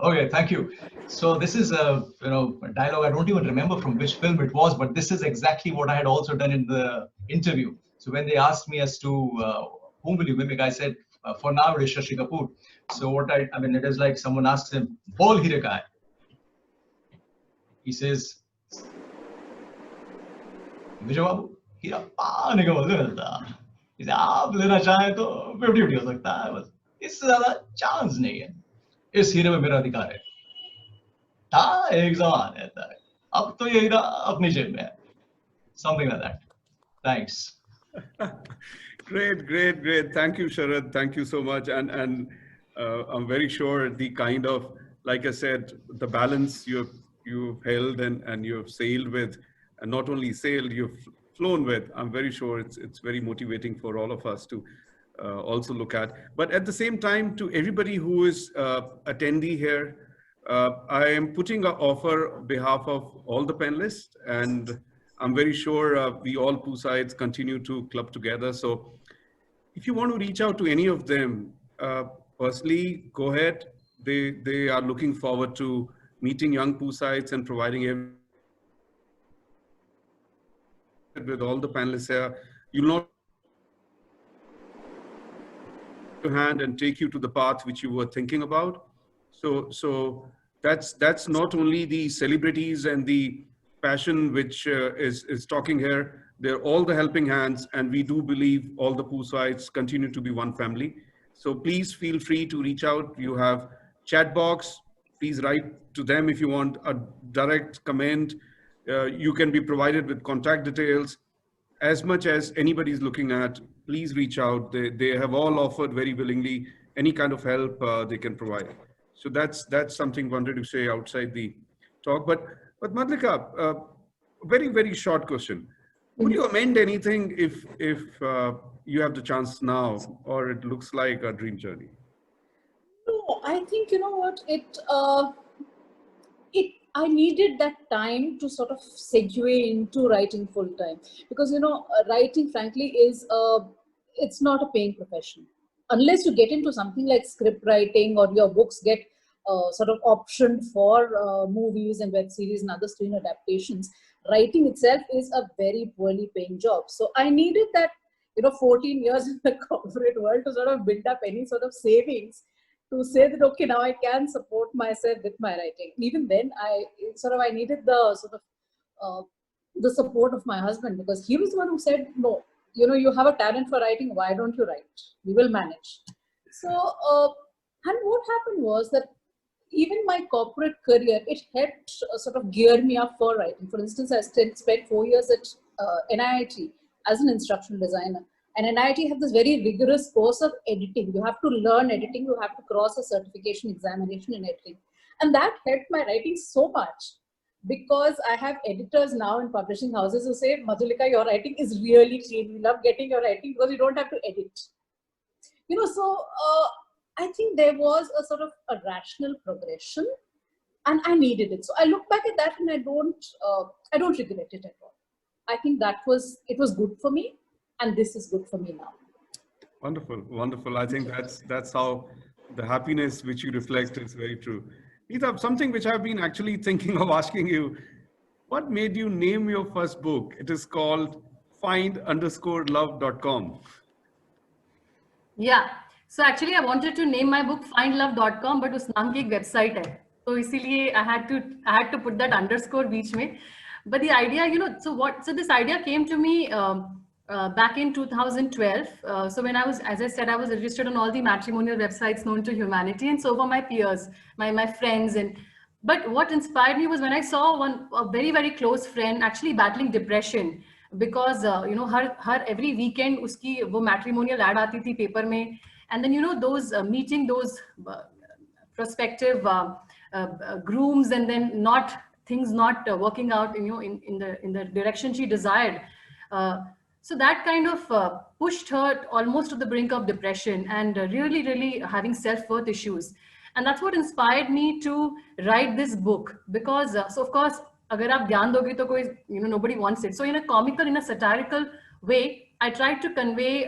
Okay, thank you. So this is a a dialogue. I don't even remember from which film it was, but this is exactly what I had also done in the interview. So when they asked me as to whom will you mimic, I said, for now it is Shashi Kapoor. So what it is like someone asks him, "Bol Hire ka hai?" He says, "Vijay Babu, हीरा पाने का बोलते मिलता है। इसे आप लेना चाहें तो 50-50 हो सकता है, बस इससे ज़्यादा चांस नहीं है। इस हीरे में मेरा अधिकार है। था एक ज़मान रहता है, अब तो ये हीरा अपनी जेब में है। Something like that. Thanks. Great. Thank you, Sharad. Thank you so much. And I'm very sure the kind of, like I said, the balance you've held and you've sailed with, and not only sailed, you've flown with. I'm very sure it's very motivating for all of us to also look at. But at the same time, to everybody who is attendee here, I am putting an offer on behalf of all the panelists, and I'm very sure we all poolsides continue to club together. So if you want to reach out to any of them, personally, go ahead. They are looking forward to meeting young poolsides and providing with all the panelists here. You'll not your hand and take you to the path which you were thinking about. So that's not only the celebrities and the passion which is talking here. They're all the helping hands, and we do believe all the poolsides continue to be one family. So please feel free to reach out. You have chat box. Please write to them if you want a direct comment. You can be provided with contact details. As much as anybody is looking at, please reach out. They have all offered very willingly any kind of help they can provide. So that's something I wanted to say outside the talk. But Madhulika, very, very short question. Would you amend anything if you have the chance now, or it looks like a dream journey? No, I think, you know what, I needed that time to sort of segue into writing full time, because, you know, writing frankly is, it's not a paying profession. Unless you get into something like script writing, or your books get sort of optioned for movies and web series and other screen adaptations, writing itself is a very poorly paying job. So I needed that, you know, 14 years in the corporate world to sort of build up any sort of savings to say that, okay, now I can support myself with my writing. Even then, I needed the sort of the support of my husband, because he was the one who said, no, you know, you have a talent for writing, why don't you write? We will manage. So, and what happened was that even my corporate career, it helped sort of gear me up for writing. For instance, I spent 4 years at NIIT as an instructional designer. And NIIT have this very rigorous course of editing. You have to learn editing. You have to cross a certification examination in editing. And that helped my writing so much, because I have editors now in publishing houses who say, Madhulika, your writing is really clean. We love getting your writing because you don't have to edit. You know, so I think there was a sort of a rational progression, and I needed it. So I look back at that and I don't regret it at all. I think it was good for me, and this is good for me now. Wonderful, wonderful. I think that's how the happiness which you reflect is very true. Neeta, something which I've been actually thinking of asking you, what made you name your first book? It is called find_love.com. Yeah. So actually I wanted to name my book findlove.com, but us naam ki ek website hai. So isliye I had to put that underscore beech mein. But the idea, you know, so this idea came to me back in 2012. So when I was, as I said, I was registered on all the matrimonial websites known to humanity, and so were my peers, my friends. But what inspired me was when I saw a very, very close friend actually battling depression, because you know, her every weekend uski wo matrimonial ad aati thi paper mein, and then, you know, those meeting those prospective grooms, and then things not working out, you know, in the direction she desired. So that kind of pushed her almost to the brink of depression, and really, really having self-worth issues. And that's what inspired me to write this book, because so of course, agar aap dhyan doge to koi, you know, nobody wants it. So in a comical, in a satirical way, I tried to convey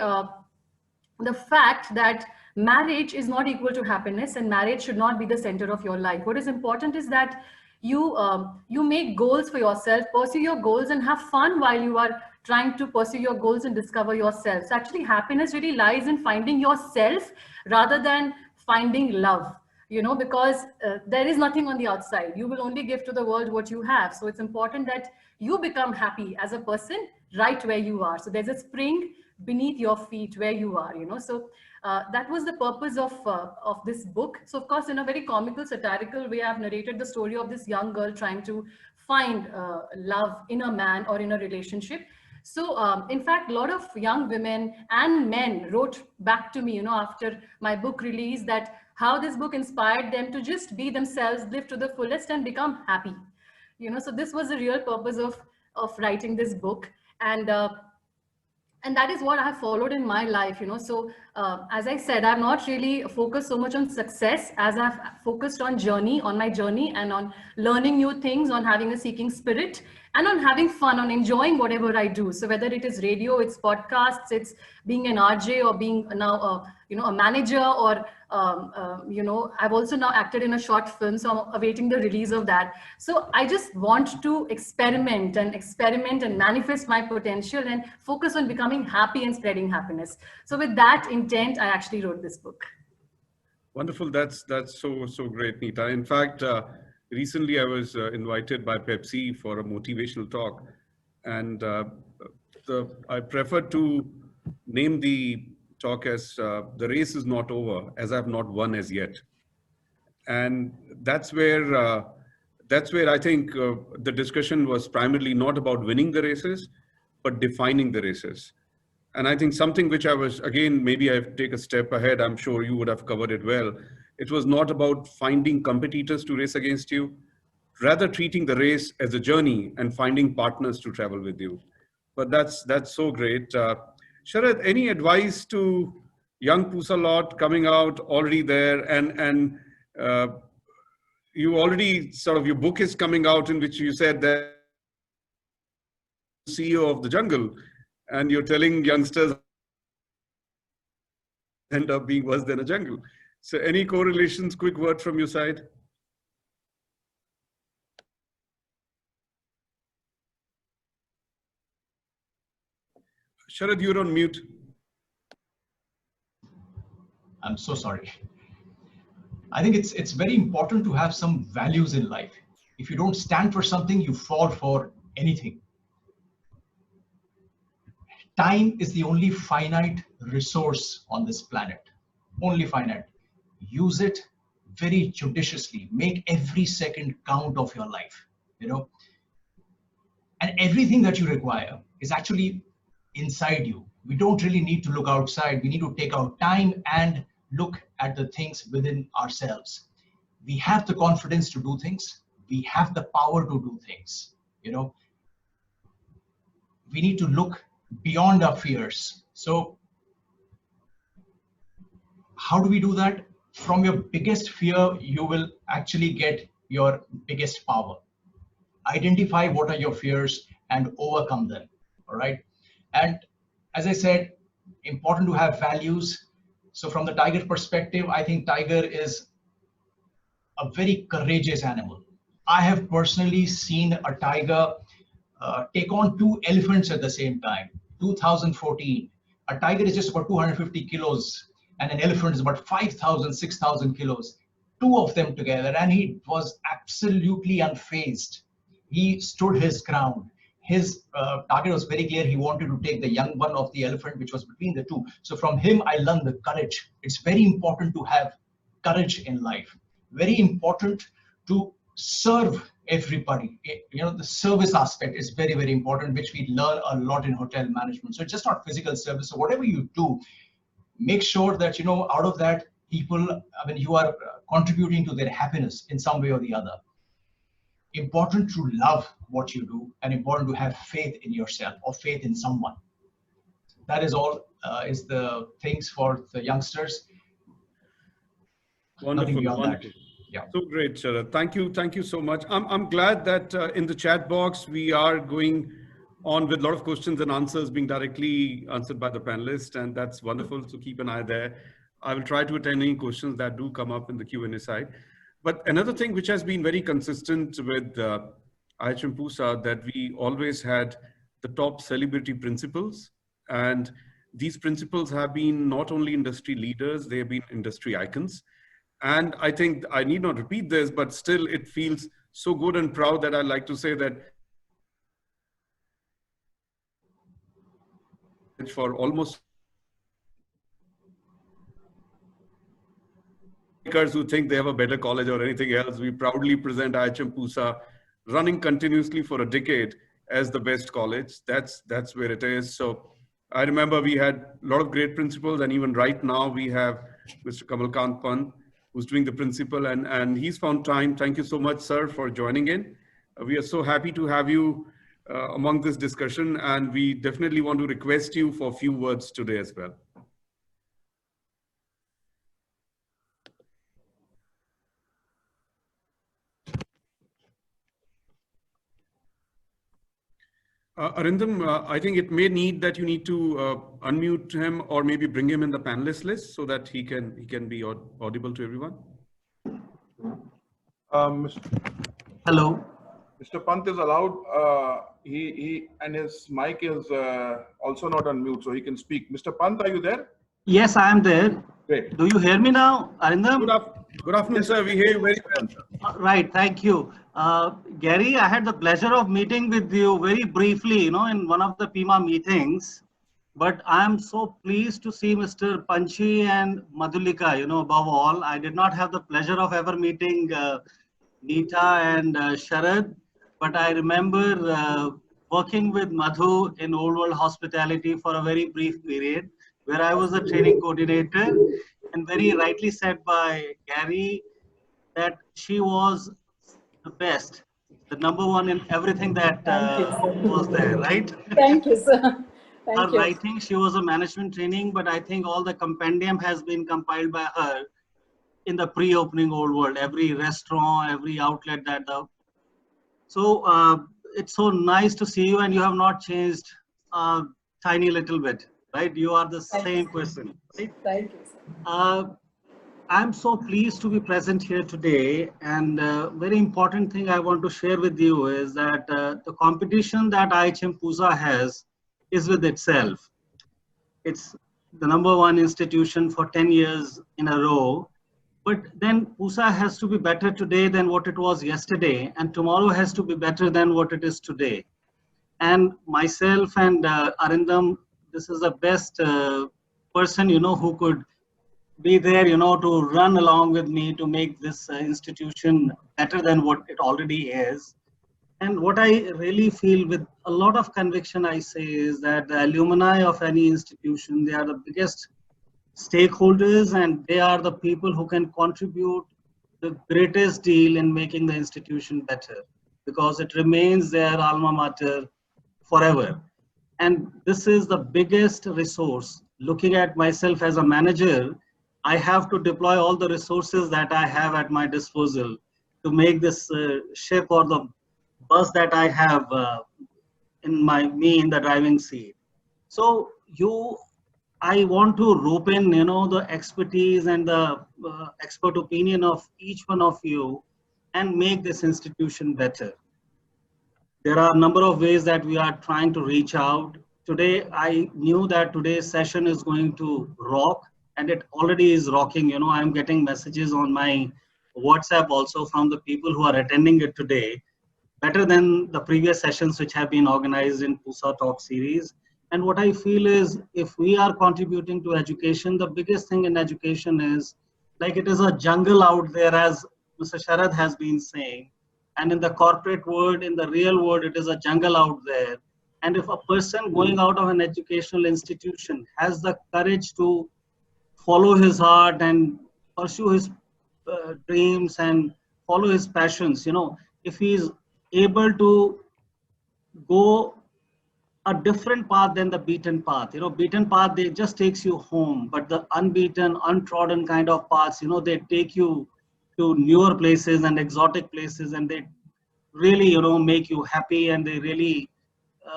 the fact that marriage is not equal to happiness, and marriage should not be the center of your life. What is important is that you make goals for yourself, pursue your goals, and have fun while you are trying to pursue your goals and discover yourself. So actually happiness really lies in finding yourself rather than finding love, you know, because there is nothing on the outside. You will only give to the world what you have. So it's important that you become happy as a person right where you are. So there's a spring beneath your feet where you are, you know. So that was the purpose of this book. So of course, in a very comical, satirical way, I've narrated the story of this young girl trying to find love in a man or in a relationship. So in fact, a lot of young women and men wrote back to me, you know, after my book release, that how this book inspired them to just be themselves, live to the fullest, and become happy. You know, so this was the real purpose of writing this book. And that is what I have followed in my life, you know. So as I said, I'm not really focused so much on success as I've focused on my journey, and on learning new things, on having a seeking spirit, and on having fun, on enjoying whatever I do. So whether it is radio, it's podcasts, it's being an RJ, or being now a manager, or I've also now acted in a short film, so I'm awaiting the release of that. So I just want to experiment and manifest my potential and focus on becoming happy and spreading happiness. So with that intent, I actually wrote this book. Wonderful. That's so great, Neeta. In fact, recently I was invited by Pepsi for a motivational talk, and I prefer to name the talk as "The race is not over, as I've not won as yet." And that's where I think the discussion was primarily not about winning the races, but defining the races. And I think something which I was, again, maybe I take a step ahead, I'm sure you would have covered it well. It was not about finding competitors to race against you, rather treating the race as a journey and finding partners to travel with you. But that's so great. Sharad, any advice to young Pusalot coming out already there, and you already your book is coming out in which you said that CEO of the jungle, and you're telling youngsters end up being worse than a jungle. So any correlations, quick word from your side? Sharad, you're on mute. I'm so sorry. I think it's very important to have some values in life. If you don't stand for something, you fall for anything. Time is the only finite resource on this planet, only finite. Use it very judiciously. Make every second count of your life, and everything that you require is actually inside you. We don't really need to look outside. We need to take our time and look at the things within ourselves. We have the confidence to do things. We have the power to do things. We need to look beyond our fears. So how do we do that? From your biggest fear, you will actually get your biggest power. Identify what are your fears and overcome them. All right. And as I said, important to have values. So from the tiger perspective, I think tiger is a very courageous animal. I have personally seen a tiger take on 2 elephants at the same time. 2014, a tiger is just about 250 kilos and an elephant is about 5,000, 6,000 kilos. 2 of them together, and he was absolutely unfazed. He stood his ground. His target was very clear. He wanted to take the young one of the elephant, which was between the 2. So from him, I learned the courage. It's very important to have courage in life. Very important to serve everybody. The service aspect is very, very important, which we learn a lot in hotel management. So it's just not physical service. So whatever you do, make sure that, out of that, people, you are contributing to their happiness in some way or the other. Important to love what you do, and important to have faith in yourself or faith in someone. That is all is the things for the youngsters. Wonderful, wonderful. Yeah. So great, Sharad. Thank you so much. I'm glad that in the chat box we are going on with a lot of questions and answers being directly answered by the panelists, and that's wonderful. So keep an eye there. I will try to attend any questions that do come up in the Q&A side. But another thing which has been very consistent with IHM Pusa, that we always had the top celebrity principals, and these principals have been not only industry leaders, they have been industry icons. And I think I need not repeat this, but still it feels so good and proud that I'd like to say that for almost who think they have a better college or anything else, we proudly present IHM Pusa running continuously for a decade as the best college. That's where it is. So I remember we had a lot of great principals, and even right now we have Mr. Kamalkant Pant, who's doing the principal, and he's found time. Thank you so much, sir, for joining in. We are so happy to have you among this discussion, and we definitely want to request you for a few words today as well. Arindam, I think it may need that you need to unmute him or maybe bring him in the panelist list so that he can be audible to everyone. Hello. Mr. Pant is allowed. He and his mic is also not on mute, so he can speak. Mr. Pant, are you there? Yes, I am there. Great. Do you hear me now, Arindam? Good afternoon, sir. We hear you very well. Right, thank you. Gary, I had the pleasure of meeting with you very briefly, in one of the PIMA meetings. But I am so pleased to see Mr. Panchi and Madhulika, above all. I did not have the pleasure of ever meeting Neeta and Sharad, but I remember working with Madhu in Old World Hospitality for a very brief period, where I was the training coordinator, and very rightly said by Gary that she was the best, the number one in everything that was there, right? Thank you, sir. Thank Her you. writing, she was a management training, but I think all the compendium has been compiled by her in the pre-opening Old World, every restaurant, every outlet that so it's so nice to see you, and you have not changed a tiny little bit, right? You are the same person, right? Thank you, sir. I'm so pleased to be present here today, and very important thing I want to share with you is that the competition that IHM Pusa has is with itself. It's the #1 institution for 10 years in a row. But then Pusa has to be better today than what it was yesterday, and tomorrow has to be better than what it is today. And myself and Arindam, this is the best person, who could be there, to run along with me to make this institution better than what it already is. And what I really feel with a lot of conviction, I say, is that the alumni of any institution, they are the biggest stakeholders, and they are the people who can contribute the greatest deal in making the institution better, because it remains their alma mater forever. And this is the biggest resource. Looking at myself as a manager, I have to deploy all the resources that I have at my disposal to make this ship or the bus that I have in the driving seat. So I want to rope in, the expertise and the expert opinion of each one of you and make this institution better. There are a number of ways that we are trying to reach out. Today, I knew that today's session is going to rock, and it already is rocking. I'm getting messages on my WhatsApp also from the people who are attending it today, better than the previous sessions which have been organized in Pusa Talk series. And what I feel is, if we are contributing to education, the biggest thing in education is, like, it is a jungle out there, as Mr. Sharad has been saying. And in the corporate world, in the real world, it is a jungle out there. And if a person going out of an educational institution has the courage to follow his heart and pursue his dreams and follow his passions, if he is able to go a different path than the beaten path. Beaten path, they just takes you home, but the unbeaten, untrodden kind of paths, they take you to newer places and exotic places, and they really, make you happy, and they really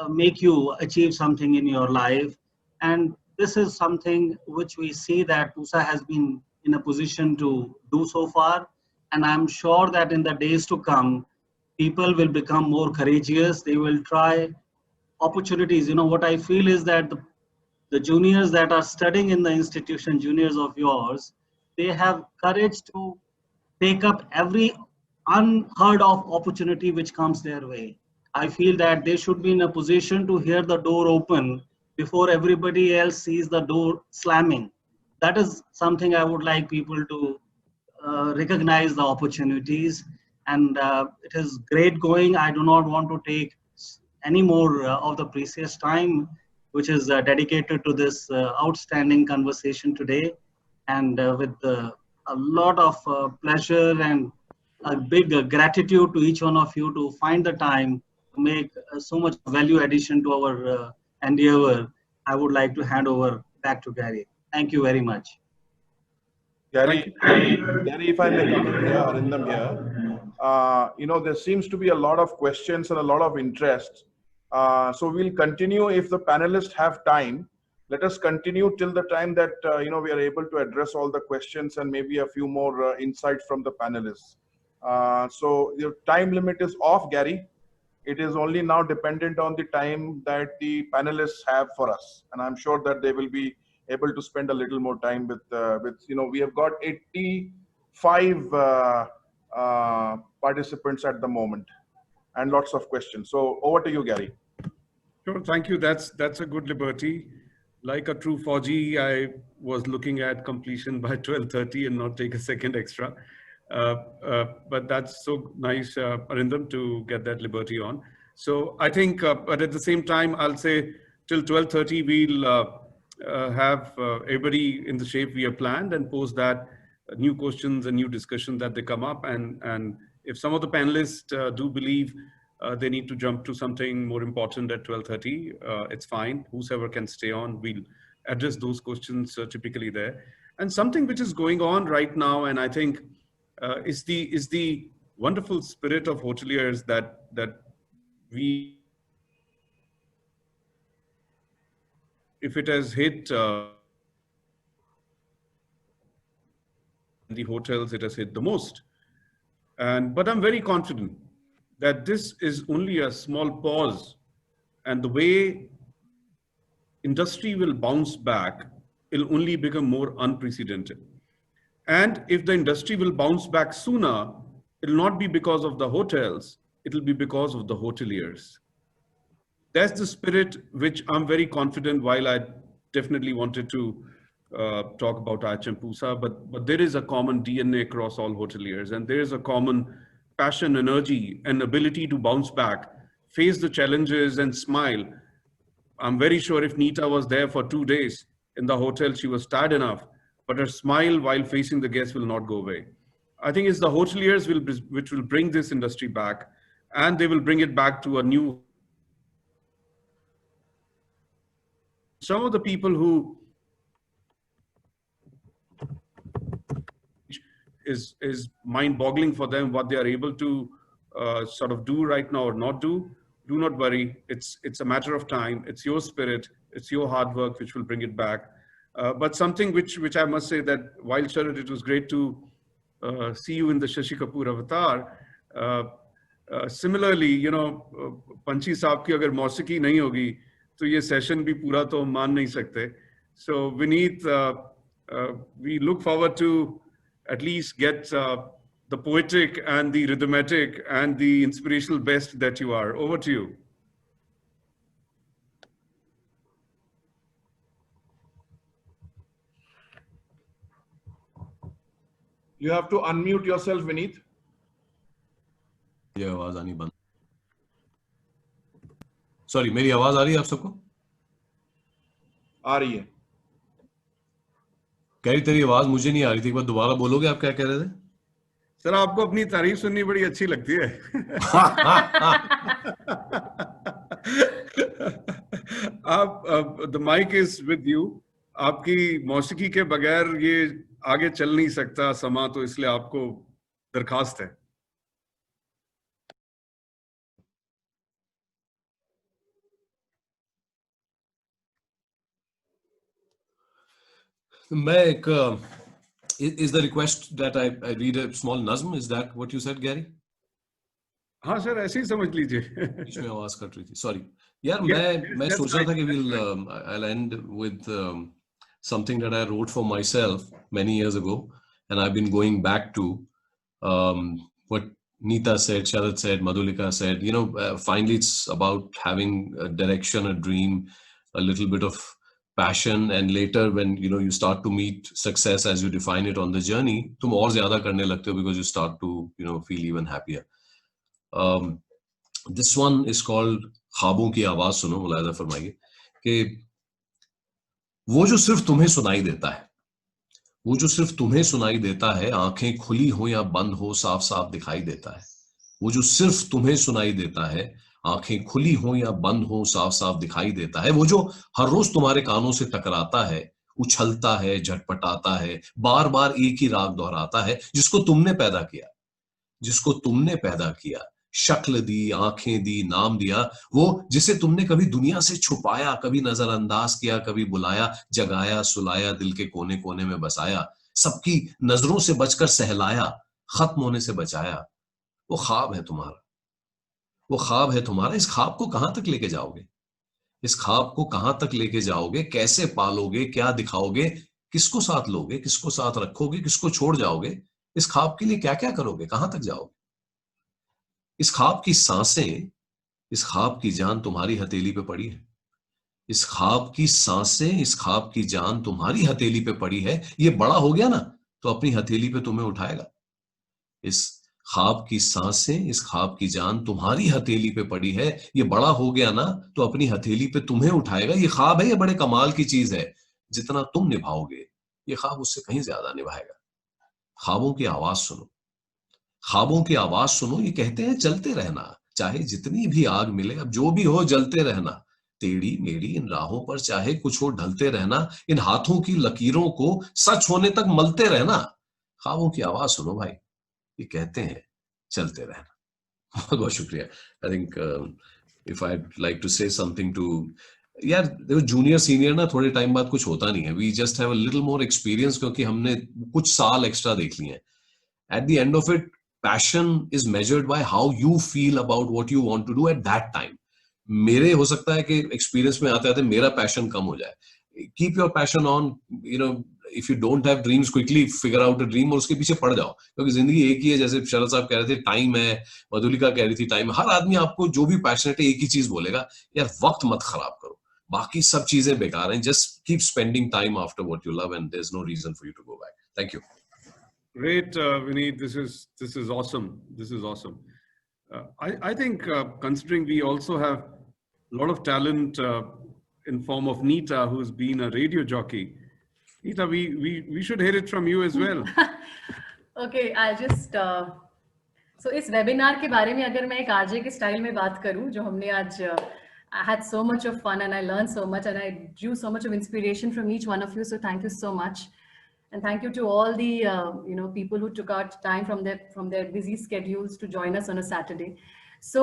make you achieve something in your life. And this is something which we see that Pusa has been in a position to do so far. And I'm sure that in the days to come, people will become more courageous. They will try opportunities. What I feel is that the juniors that are studying in the institution, juniors of yours, they have courage to take up every unheard of opportunity which comes their way. I feel that they should be in a position to hear the door open before everybody else sees the door slamming. That is something I would like people to recognize the opportunities. And it is great going. I do not want to take any more of the precious time which is dedicated to this outstanding conversation today. And with a lot of pleasure and a big gratitude to each one of you to find the time to make so much value addition to our endeavor, I would like to hand over back to Gary. Thank you very much. Gary, if I may come in here, Arindam here. There seems to be a lot of questions and a lot of interest So we'll continue if the panelists have time. Let us continue till the time that we are able to address all the questions and maybe a few more insights from the panelists. So your time limit is off, Gary. It is only now dependent on the time that the panelists have for us, and I'm sure that they will be able to spend a little more time with we have got 85 participants at the moment and lots of questions. So over to you, Gary. Sure, thank you. That's a good liberty. Like a true 4G, I was looking at completion by 12:30 and not take a second extra. But that's so nice, Arindam, to get that liberty on. So I think, but at the same time, I'll say till 12:30, we'll have everybody in the shape we have planned, and post that new questions and new discussions that they come up. And if some of the panelists do believe they need to jump to something more important at 12:30, it's fine. Whoever can stay on, we'll address those questions typically there. And something which is going on right now, and I think is the wonderful spirit of hoteliers that we, if it has hit the hotels, it has hit the most. But I'm very confident that this is only a small pause, and the way industry will bounce back, it'll only become more unprecedented. And if the industry will bounce back sooner, it'll not be because of the hotels, it'll be because of the hoteliers. That's the spirit which I'm very confident, while I definitely wanted to talk about IHM Pusa, but there is a common DNA across all hoteliers, and there is a common passion, energy, and ability to bounce back, face the challenges and smile. I'm very sure if Nita was there for 2 days in the hotel, she was tired enough, but her smile while facing the guests will not go away. I think it's the hoteliers which will bring this industry back, and they will bring it back to a new. Some of the people who is mind-boggling for them what they are able to sort of do right now or not do. Do not worry. It's a matter of time. It's your spirit. It's your hard work which will bring it back. But something which I must say, that while Sharad, it was great to see you in the Shashi Kapoor avatar. Similarly, Panchi Saab ki agar mausiki nahi hogi, to ye session bhi pura to maan nahi sakte. So Vineet, we look forward to at least get the poetic and the rhythmatic and the inspirational best that you are. Over to you. You have to unmute yourself, Vineet. ये आवाज आनी बंद. Sorry, मेरी आवाज आ रही है आप सबको? आ रही है. गैरी, तेरी आवाज मुझे नहीं आ रही थी, एक बार दोबारा बोलोगे आप क्या कह रहे थे? सर, आपको अपनी तारीफ सुननी बड़ी अच्छी लगती है. आप, the mic is with you. आपकी मौसीकी के बगैर ये आगे चल नहीं सकता समा, तो इसलिए आपको दरखास्त है. मैं is the request that I read a small nazm? Is that what you said, Gary? हाँ सर, ऐसे ही समझ लीजिए. इसमें आवाज कट रही थी. Sorry. यार, मैं सोच रहा था कि I'll end with something that I wrote for myself many years ago, and I've been going back to what Nita said, Sharad said, Madhulika said. Finally, it's about having a direction, a dream, a little bit of passion, and later when you start to meet success as you define it on the journey, तुम और ज़्यादा करने लगते हो because you start to feel even happier. This one is called ख्वाबों की आवाज सुनो. मुलाहिजा फरमाइए कि वो जो सिर्फ तुम्हें सुनाई देता है, वो जो सिर्फ तुम्हें सुनाई देता है, आंखें खुली हो या बंद हो, साफ साफ दिखाई देता है. वो जो सिर्फ तुम्हें सुनाई देता है, आंखें खुली हो या बंद हो, साफ साफ दिखाई देता है. वो जो हर रोज तुम्हारे कानों से टकराता है, उछलता है, झटपटाता है, बार बार एक ही राग दोहराता है, जिसको तुमने पैदा किया, जिसको तुमने पैदा किया, शक्ल दी, आंखें दी, नाम दिया, वो जिसे तुमने कभी दुनिया से छुपाया, कभी नजरअंदाज किया, कभी बुलाया, जगाया, सुलाया, दिल के कोने कोने में बसाया, सबकी नजरों से बचकर सहलाया, खत्म होने से बचाया, वो ख्वाब है तुम्हारा, वो ख्वाब है तुम्हारा। इस ख्वाब को कहां तक लेके जाओगे? इस ख्वाब को कहां तक लेके जाओगे? कैसे पालोगे? क्या दिखाओगे? किसको साथ लोगे? किसको साथ रखोगे? किसको छोड़ जाओगे? इस ख्वाब के लिए क्या क्या करोगे? कहां तक जाओगे? इस ख्वाब की सांसें, इस ख्वाब की जान तुम्हारी हथेली पे पड़ी है। इस ख्वाब की सांसें, इस ख्वाब की जान तुम्हारी हथेली पे पड़ी है। ये बड़ा हो गया ना तो अपनी हथेली पे तुम्हें उठाएगा। इस ख्वाब की सांसें, इस ख्वाब की जान तुम्हारी हथेली पे पड़ी है। ये बड़ा हो गया ना तो अपनी हथेली पे तुम्हें उठाएगा। ये ख्वाब है, ये बड़े कमाल की चीज है। जितना तुम निभाओगे ये ख्वाब उससे कहीं ज्यादा निभाएगा। ख्वाबों की आवाज सुनो, ख्वाबों की आवाज सुनो। ये कहते हैं चलते रहना, चाहे जितनी भी आग मिले, अब जो भी हो जलते रहना। टेढ़ी मेढ़ी इन राहों पर चाहे कुछ हो ढलते रहना। इन हाथों की लकीरों को सच होने तक मलते रहना। ख्वाबों की आवाज सुनो भाई, ये कहते हैं चलते रहना। बहुत बहुत शुक्रिया। I think if I like to say something to, यार देखो जूनियर सीनियर ना थोड़े टाइम बाद कुछ होता नहीं है। We just have a little more experience, क्योंकि हमने कुछ साल एक्स्ट्रा देख लिए हैं। At the end of it, passion is measured by how you feel about what you want to do at that time. मेरे हो सकता है कि एक्सपीरियंस में आते आते मेरा पैशन कम हो जाए। Keep your passion on, you know, if you don't have dreams, quickly figure out a dream और उसके पीछे पड़ जाओ, क्योंकि जिंदगी एक ही है। जैसे शरद साहब कह रहे थे टाइम है, मधुलिका कह रही थी टाइम है। हर आदमी आपको जो भी पैशनेट है एक ही चीज बोलेगा, यार वक्त मत खराब करो, बाकी सब चीजें बेकार हैं। Just keep spending time after what you love and there is no reason for you to go back. Thank you. Great, Vineet. This is awesome. This is awesome. I think considering we also have a lot of talent in form of Neeta, who's been a radio jockey. Neeta, we should hear it from you as well. Okay, I'll just so इस webinar के बारे में अगर मैं एक RJ के style में बात करूं, जो हमने आज I had so much of fun and I learned so much and I drew so much of inspiration from each one of you. So thank you so much. And thank you to all the people who took out time from their busy schedules to join us on a Saturday. So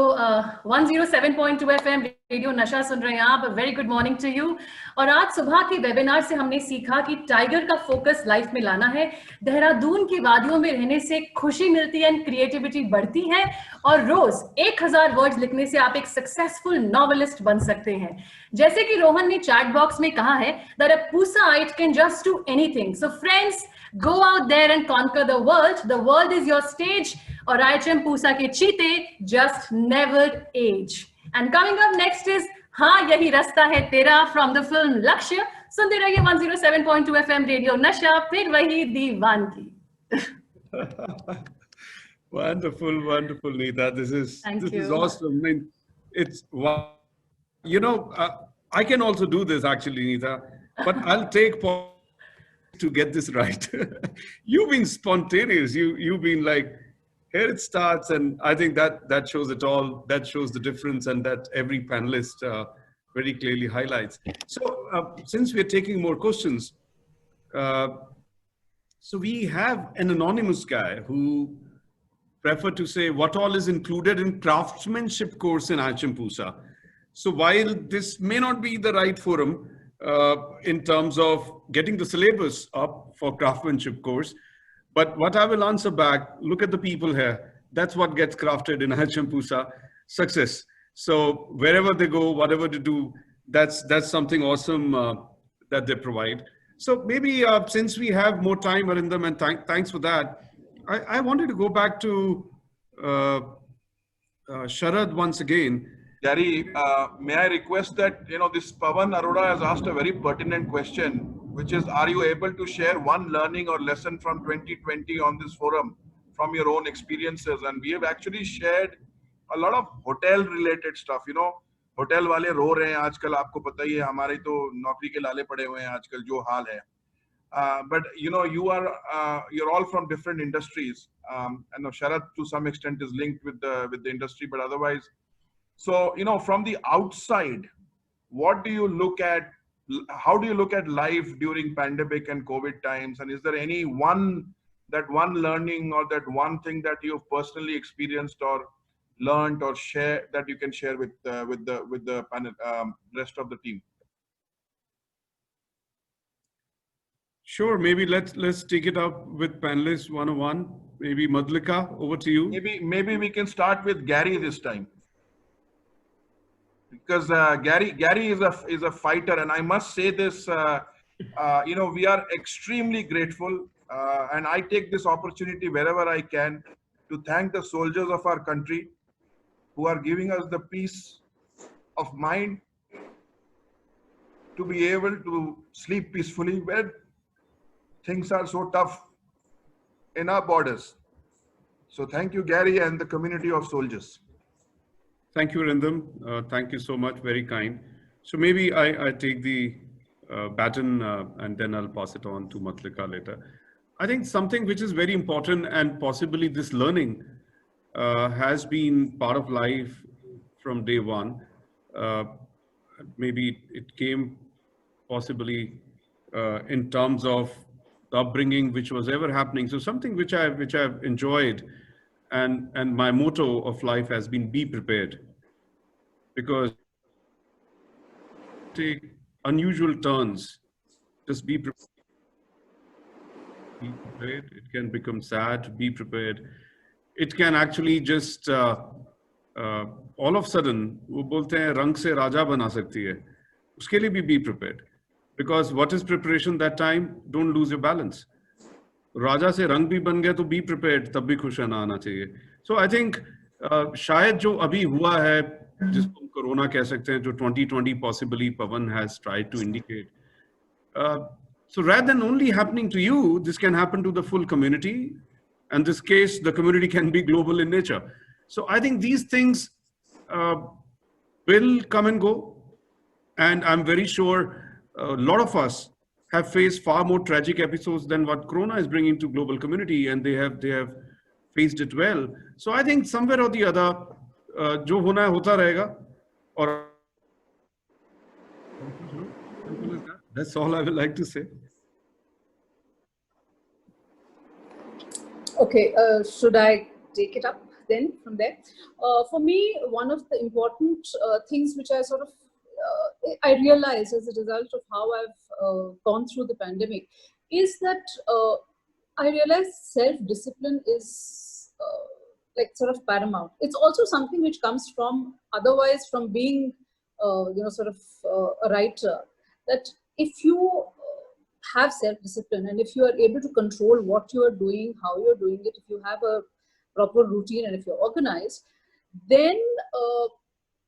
107.2 FM radio Nasha सुन रहे हैं आप। Very good morning to you. और आज सुबह के webinar से हमने सीखा कि टाइगर का फोकस लाइफ में लाना है। देहरादून की वादियों में रहने से खुशी मिलती है एंड क्रिएटिविटी बढ़ती है। और रोज 1000 वर्ड्स लिखने से आप एक सक्सेसफुल नॉवेलिस्ट बन सकते हैं। जैसे कि रोहन ने चैट बॉक्स में कहा है that a Pusaite can just do anything. So friends, go out there and conquer the world. The world is your stage. और IHM Pusa के चीते just never age. And coming up next is हाँ यही रास्ता है तेरा from the film लक्ष्य। सुनते रहिए 107.2 FM रेडियो नशा, फिर वही दीवानगी। Wonderful, wonderful, Neeta. This is awesome. I mean, it's you know, I can also do this actually, Neeta, but I'll take to get this right. You've been spontaneous. You've been like, here it starts, and I think that shows it all. That shows the difference, and that every panelist very clearly highlights. So since we're taking more questions, so we have an anonymous guy who preferred to say what all is included in craftsmanship course in IHM Pusa. So while this may not be the right forum in terms of getting the syllabus up for craftsmanship course, but what I will answer back, look at the people here. That's what gets crafted in IHM Pusa, success. So wherever they go, whatever they do, that's something awesome that they provide. So maybe since we have more time, Arindam, and thanks for that, I wanted to go back to Sharad once again. Gary, may I request that, this Pavan Arora has asked a very pertinent question, which is, are you able to share one learning or lesson from 2020 on this forum from your own experiences? And we have actually shared a lot of hotel related stuff, hotel वाले रो रहे हैं आजकल, आपको पता ही है, हमारे तो नौकरी के लाले पड़े हुए हैं आजकल जो हाल है. But you're all from different industries. I know Sharad to some extent is linked with the industry, but otherwise, so from the outside, what do you look at? How do you look at life during pandemic and COVID times? And is there any one learning or that one thing that you've personally experienced or learned or share that you can share with the panel, rest of the team? Sure. Maybe let's take it up with panelists 101. Maybe Madhulika, over to you. Maybe we can start with Gary this time, because Gary is a fighter, and I must say this. You know, we are extremely grateful, and I take this opportunity wherever I can to thank the soldiers of our country who are giving us the peace of mind to be able to sleep peacefully when things are so tough in our borders. So thank you, Gary, and the community of soldiers. Thank you, Arindam. Thank you so much. Very kind. So maybe I take the baton and then I'll pass it on to Madhulika later. I think something which is very important, and possibly this learning has been part of life from day one. Maybe it came possibly in terms of the upbringing which was ever happening. So something which I've enjoyed, and my motto of life has been be prepared, because take unusual turns. Just be prepared. Be prepared. It can become sad. Be prepared. It can actually just all of a sudden वो बोलते हैं रंग से राजा बना सकती है. उसके लिए भी be prepared, because what is preparation that time? Don't lose your balance. राजा से रंग भी बन गया तो be prepared, तब भी खुश रहना आना चाहिए. So I think शायद जो अभी हुआ है, जिसको कोरोना कह सकते हैं, जो 2020 possibly Pawan has tried to indicate. So rather than only happening to you, this can happen to the full community. And this case, the community can be global in nature. So I think these things will come and go. And I'm very sure a lot of us have faced far more tragic episodes than what Corona is bringing to global community, and they have faced it well. So I think somewhere or the other, जो होना है होता रहेगा. Or that's all I would like to say. Okay, should I take it up then from there? For me, one of the important things which I sort of I realized as a result of how I've gone through the pandemic is that I realized self-discipline is like sort of paramount. It's also something which comes from otherwise from being sort of a writer, that if you have self-discipline and if you are able to control what you are doing, how you're doing it, if you have a proper routine and if you're organized, then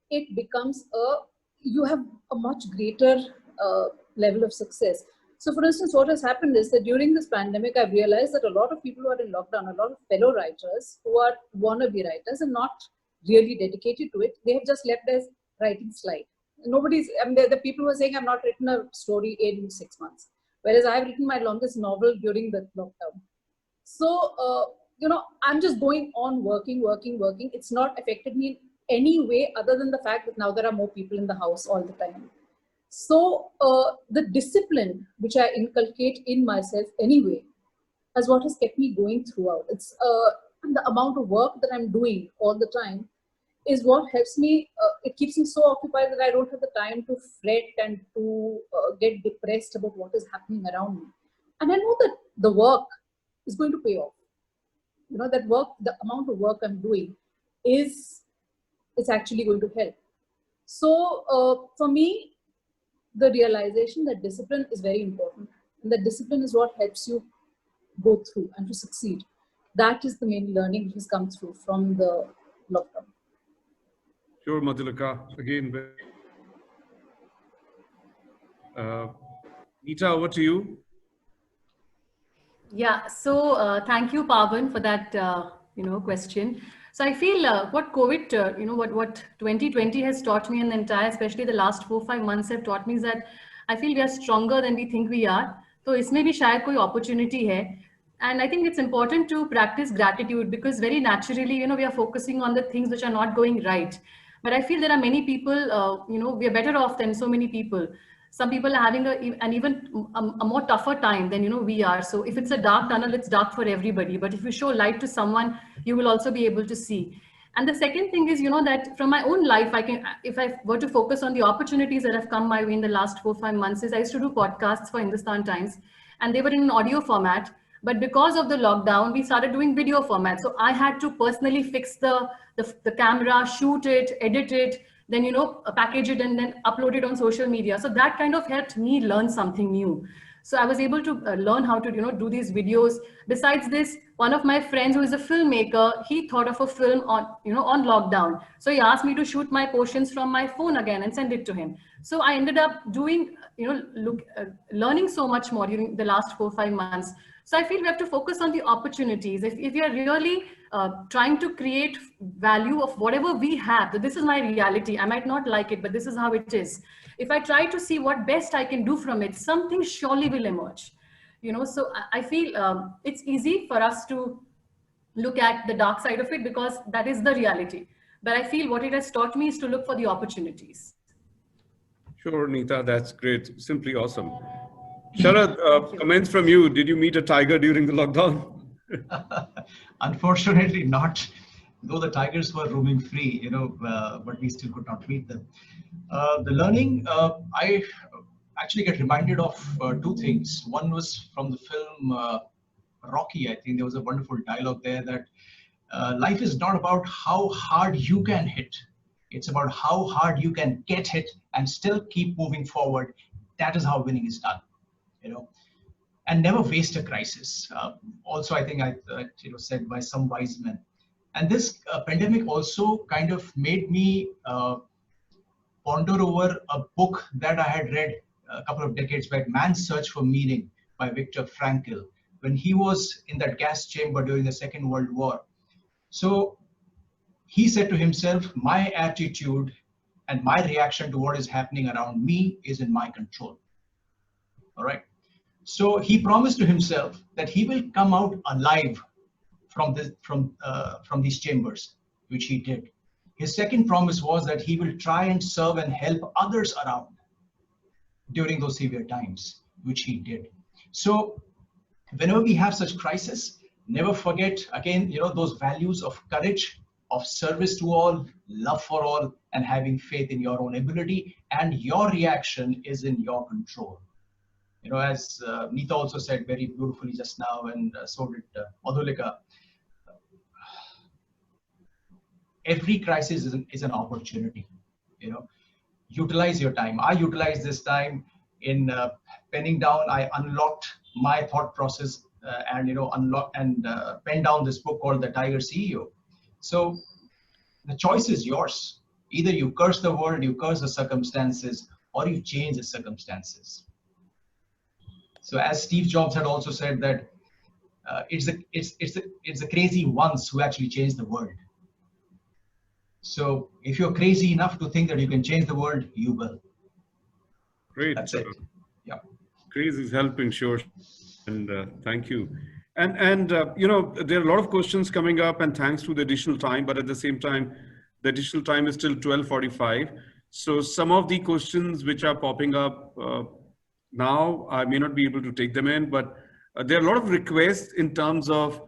it becomes you have a much greater level of success. So for instance, what has happened is that during this pandemic, I've realized that a lot of people who are in lockdown, a lot of fellow writers who are wannabe writers and not really dedicated to it, they have just left as writing slide. Nobody's, I mean, the people who are saying, I've not written a story in 6 months. Whereas I've written my longest novel during the lockdown. So, I'm just going on working. It's not affected me in any way other than the fact that now there are more people in the house all the time. So the discipline which I inculcate in myself anyway is what has kept me going throughout. It's the amount of work that I'm doing all the time is what helps me, it keeps me so occupied that I don't have the time to fret and to get depressed about what is happening around me. And I know that the work is going to pay off. That work, the amount of work I'm doing is actually going to help. So for me, the realization that discipline is very important, and that discipline is what helps you go through and to succeed. That is the main learning which has come through from the lockdown. Sure, Madhulika. Again, Neeta, over to you. Yeah, so thank you, Pawan, for that question. So I feel what COVID, what 2020 has taught me, and the entire, especially the last 4-5 months have taught me, is that I feel we are stronger than we think we are. So इसमें भी शायद कोई opportunity है. And I think it's important to practice gratitude, because very naturally, we are focusing on the things which are not going right. But I feel there are many people, we are better off than so many people. Some people are having an even a more tougher time than, we are. So if it's a dark tunnel, it's dark for everybody. But if you show light to someone, you will also be able to see. And the second thing is, that from my own life, if I were to focus on the opportunities that have come my way in the last 4-5 months, is I used to do podcasts for Hindustan Times, and they were in an audio format. But because of the lockdown, we started doing video format. So I had to personally fix the camera, shoot it, edit it, then, package it and then upload it on social media. So that kind of helped me learn something new. So I was able to learn how to, do these videos. Besides this, one of my friends who is a filmmaker, he thought of a film on lockdown. So he asked me to shoot my portions from my phone again and send it to him. So I ended up doing, learning so much more during the last 4-5 months. So I feel we have to focus on the opportunities. If we are really trying to create value of whatever we have, that this is my reality, I might not like it, but this is how it is. If I try to see what best I can do from it, something surely will emerge. So I feel it's easy for us to look at the dark side of it because that is the reality. But I feel what it has taught me is to look for the opportunities. Sure, Neeta, that's great. Simply awesome. Sharad, comments from you. Did you meet a tiger during the lockdown? Unfortunately not, though the tigers were roaming free, but we still could not meet them. The learning, I actually get reminded of two things. One was from the film Rocky. I think there was a wonderful dialogue there that life is not about how hard you can hit. It's about how hard you can get hit and still keep moving forward. That is how winning is done. And never waste a crisis. Also, I think said by some wise men. And this pandemic also kind of made me ponder over a book that I had read a couple of decades back, Man's Search for Meaning by Viktor Frankl, when he was in that gas chamber during the Second World War. So he said to himself, my attitude and my reaction to what is happening around me is in my control. All right. So he promised to himself that he will come out alive from these chambers, which he did. His second promise was that he will try and serve and help others around during those severe times, which he did. So whenever we have such crisis, never forget again, those values of courage, of service to all, love for all, and having faith in your own ability, and your reaction is in your control. As Neeta also said very beautifully just now, and so did Madhulika, every crisis is an opportunity. Utilize your time. I utilized this time in penning down. I unlocked my thought process and pen down this book called The Tiger CEO. So the choice is yours. Either you curse the world, you curse the circumstances, or you change the circumstances. So as Steve Jobs had also said that it's the crazy ones who actually change the world. So if you're crazy enough to think that you can change the world, you will. Great. That's it. Yeah. Crazy is helping, sure. And thank you. And there are a lot of questions coming up, and thanks to the additional time, but at the same time, the additional time is still 12:45. So some of the questions which are popping up now, I may not be able to take them in, but there are a lot of requests in terms of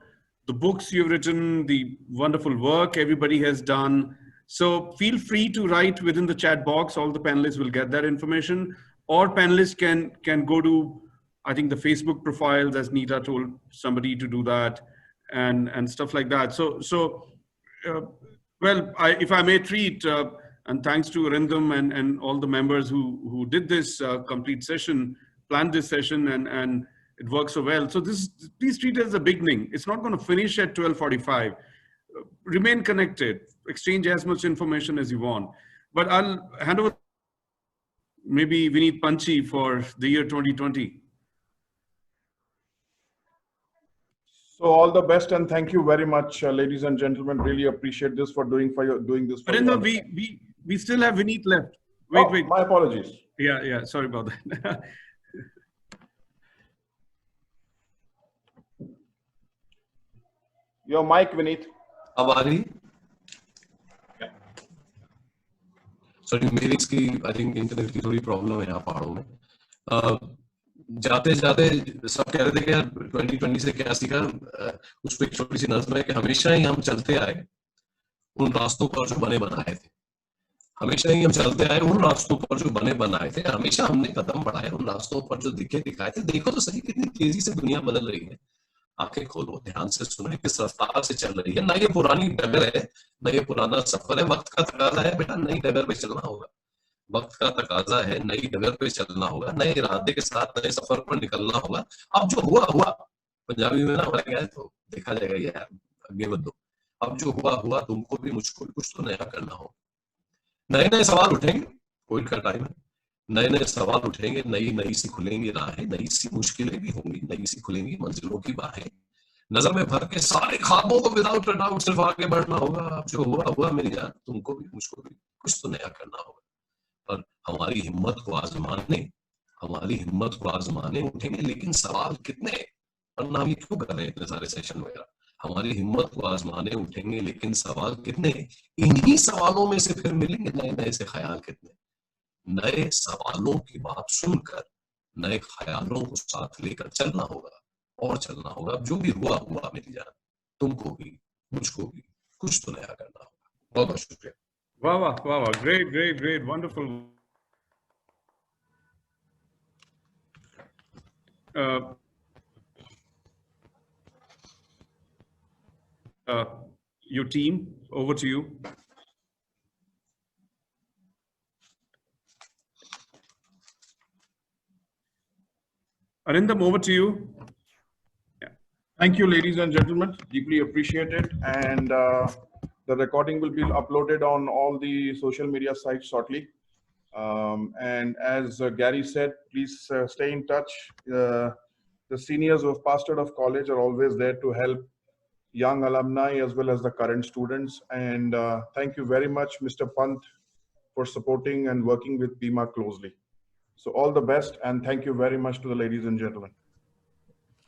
the books you've written, the wonderful work everybody has done. So feel free to write within the chat box. All the panelists will get that information, or panelists can go to, I think, the Facebook profiles, as Neeta told somebody to do that, and stuff like that. If I may treat, and thanks to Arindam and all the members who did this complete session, planned this session, and it works so well. So please treat it as a beginning. It's not going to finish at 12:45. Remain connected, exchange as much information as you want. But I'll hand over maybe Vineet Panchi for the year 2020. So all the best, and thank you very much, ladies and gentlemen. Really appreciate this for doing this. Arinder, we still have Vineet left. Wait. My apologies. Yeah. Sorry about that. Your mic, Vineet. अब आ रही? Sorry, मेरी इसकी I think internet की थोड़ी problem है यहाँ पहाड़ों में. जाते जाते सब कह रहे थे कि यार 2020 से क्या सीखा. उस पर एक छोटी सी नज़्म है कि हमेशा ही हम चलते आए उन रास्तों पर जो बने बनाए थे। हमेशा ही हम चलते आए उन रास्तों पर जो बने बनाए थे, हमेशा हमने कदम बढ़ाए उन रास्तों पर जो दिखे दिखाए थे। देखो तो सही कितनी तेजी से दुनिया बदल रही है। आंखें खोलो, ध्यान से सुनो, किस रफ्तार से चल रही है। ना ये पुरानी डगर है, ना ये पुराना सफर है। वक्त का तकाजा है बेटा, नई डगर पे चलना होगा। वक्त का तकाजा है, नई डगर पे चलना होगा, नए इरादे के साथ नए सफर पर निकलना होगा। अब जो हुआ हुआ, पंजाबी में ना हमारे गए तो देखा जाएगा यार, आगे मत दो। अब जो हुआ हुआ, तुमको भी मुझको भी कुछ तो नया करना हो। नए नए सवाल उठेंगे, कोविड का टाइम है, नए नए सवाल उठेंगे, नई नई सी खुलेंगी राहें, नई सी मुश्किलें भी होंगी, नई सी खुलेंगी मंजिलों की बाहें। नजर में भर के सारे ख्वाबों को विदाउट डाउट सिर्फ आगे बढ़ना होगा। अब जो हुआ हुआ मेरी जान, तुमको भी मुझको भी कुछ तो नया करना होगा। पर हमारी हिम्मत को आजमाने उठेंगे, लेकिन सवाल कितने, वरना हम ये क्यों कर रहे हैं इतने सारे सेशन वगैरह। हमारी हिम्मत को आजमाने उठेंगे, लेकिन सवाल कितने, इन्हीं सवालों में से फिर मिलेंगे नए नए से ख्याल कितने। नए सवालों की बात सुनकर नए ख्यालों को साथ लेकर चलना होगा और चलना होगा। अब जो भी हुआ हुआ मेरी जान, तुमको भी मुझको भी कुछ तो नया करना होगा। बहुत बहुत शुक्रिया। वाह वाह वाह वाह, great, great, great, wonderful. Your team, over to you. Arindam, over to you. Thank you, ladies and gentlemen. Deeply appreciate it. And the recording will be uploaded on all the social media sites shortly. And as Gary said, please stay in touch. The seniors who have passed out of college are always there to help young alumni as well as the current students. And thank you very much, Mr. Pant, for supporting and working with Bima closely. So all the best, and thank you very much to the ladies and gentlemen.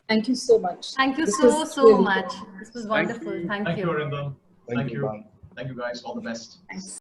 Thank you so much. Thank you This so was so really much. good. This was wonderful. Thank you. Thank you, Arindam. Thank you. Bye. Thank you guys. All the best. Thanks.